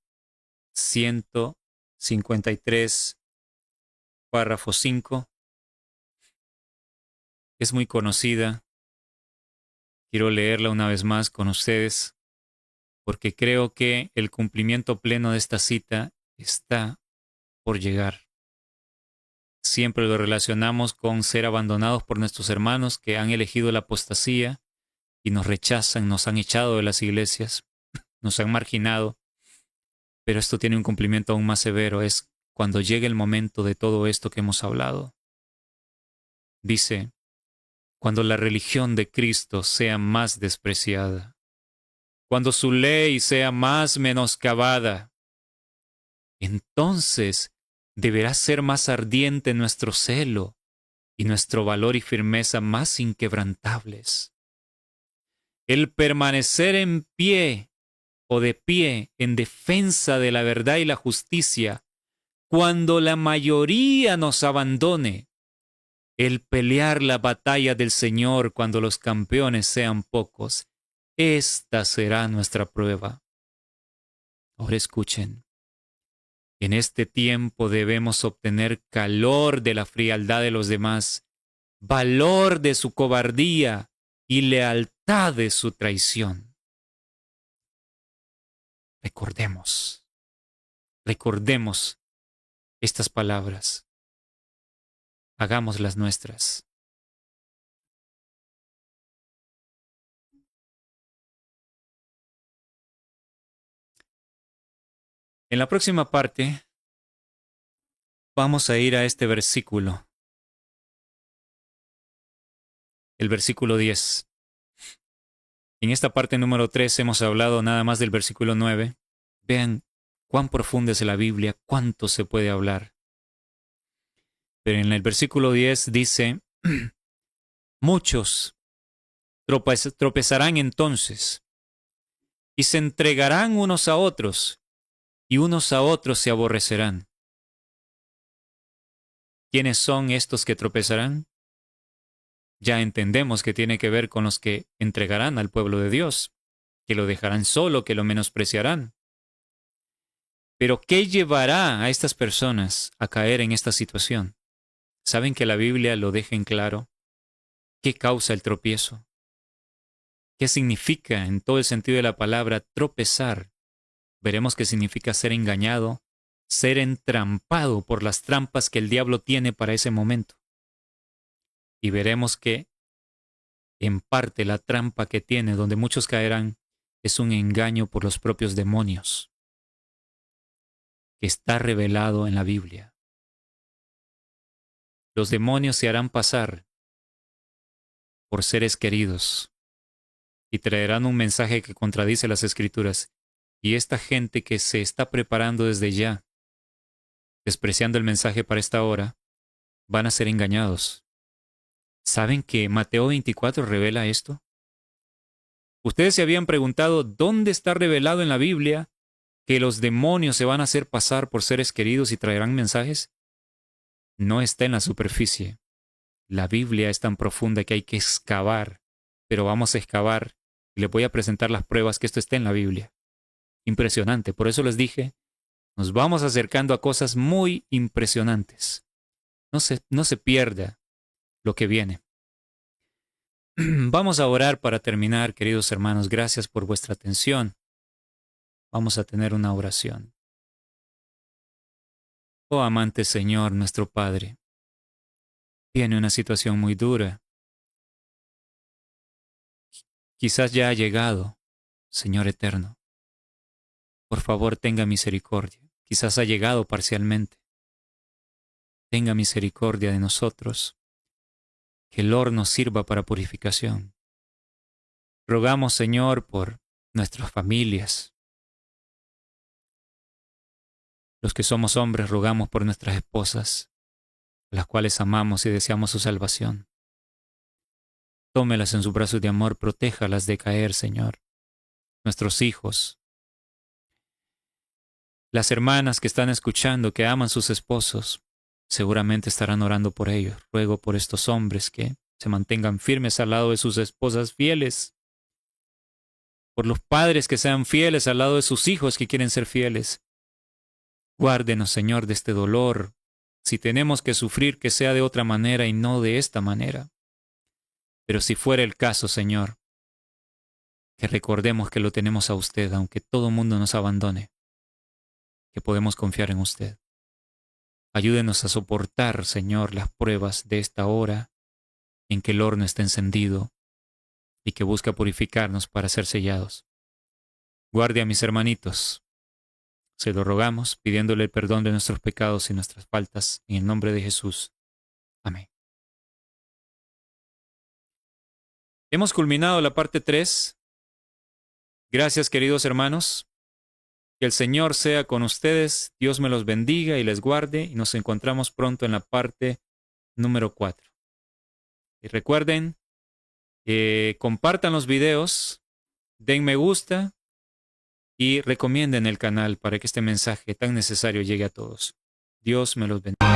153, párrafo 5. Es muy conocida. Quiero leerla una vez más con ustedes, porque creo que el cumplimiento pleno de esta cita está por llegar. Siempre lo relacionamos con ser abandonados por nuestros hermanos que han elegido la apostasía y nos rechazan, nos han echado de las iglesias, nos han marginado. Pero esto tiene un cumplimiento aún más severo, es cuando llegue el momento de todo esto que hemos hablado. Dice, cuando la religión de Cristo sea más despreciada, cuando su ley sea más menoscabada, entonces deberá ser más ardiente nuestro celo y nuestro valor y firmeza más inquebrantables. El permanecer en pie o de pie en defensa de la verdad y la justicia, cuando la mayoría nos abandone, el pelear la batalla del Señor cuando los campeones sean pocos, esta será nuestra prueba. Ahora escuchen. En este tiempo debemos obtener calor de la frialdad de los demás, valor de su cobardía y lealtad de su traición. Recordemos estas palabras. Hagámoslas nuestras. En la próxima parte vamos a ir a este versículo, el versículo 10. En esta parte número 3 hemos hablado nada más del versículo 9. Vean cuán profunda es la Biblia, cuánto se puede hablar. Pero en el versículo 10 dice, muchos tropezarán entonces y se entregarán unos a otros y unos a otros se aborrecerán. ¿Quiénes son estos que tropezarán? Ya entendemos que tiene que ver con los que entregarán al pueblo de Dios, que lo dejarán solo, que lo menospreciarán. Pero ¿qué llevará a estas personas a caer en esta situación? ¿Saben que la Biblia lo deja en claro? ¿Qué causa el tropiezo? ¿Qué significa en todo el sentido de la palabra tropezar? Veremos que significa ser engañado, ser entrampado por las trampas que el diablo tiene para ese momento. Y veremos que, en parte, la trampa que tiene, donde muchos caerán, es un engaño por los propios demonios, que está revelado en la Biblia. Los demonios se harán pasar por seres queridos y traerán un mensaje que contradice las Escrituras. Y esta gente que se está preparando desde ya, despreciando el mensaje para esta hora, van a ser engañados. ¿Saben que Mateo 24 revela esto? Ustedes se habían preguntado dónde está revelado en la Biblia que los demonios se van a hacer pasar por seres queridos y traerán mensajes. No está en la superficie. La Biblia es tan profunda que hay que excavar, pero vamos a excavar y les voy a presentar las pruebas que esto está en la Biblia. Impresionante, por eso les dije, nos vamos acercando a cosas muy impresionantes. No se pierda lo que viene. Vamos a orar para terminar, queridos hermanos. Gracias por vuestra atención. Vamos a tener una oración. Oh amante Señor, nuestro Padre, viene una situación muy dura. Quizás ya ha llegado, Señor eterno. Por favor, tenga misericordia. Quizás ha llegado parcialmente. Tenga misericordia de nosotros. Que el horno sirva para purificación. Rogamos, Señor, por nuestras familias. Los que somos hombres rogamos por nuestras esposas, las cuales amamos y deseamos su salvación. Tómelas en sus brazos de amor, protéjalas de caer, Señor. Nuestros hijos. Las hermanas que están escuchando, que aman sus esposos, seguramente estarán orando por ellos. Ruego por estos hombres que se mantengan firmes al lado de sus esposas fieles. Por los padres que sean fieles al lado de sus hijos que quieren ser fieles. Guárdenos, Señor, de este dolor. Si tenemos que sufrir, que sea de otra manera y no de esta manera. Pero si fuera el caso, Señor, que recordemos que lo tenemos a usted, aunque todo mundo nos abandone, que podemos confiar en usted. Ayúdenos a soportar, Señor, las pruebas de esta hora en que el horno está encendido y que busca purificarnos para ser sellados. Guarde a mis hermanitos. Se lo rogamos, pidiéndole el perdón de nuestros pecados y nuestras faltas, en el nombre de Jesús. Amén. Hemos culminado la parte 3. Gracias, queridos hermanos. Que el Señor sea con ustedes, Dios me los bendiga y les guarde, y nos encontramos pronto en la parte número 4. Y recuerden, compartan los videos, den me gusta y recomienden el canal para que este mensaje tan necesario llegue a todos. Dios me los bendiga.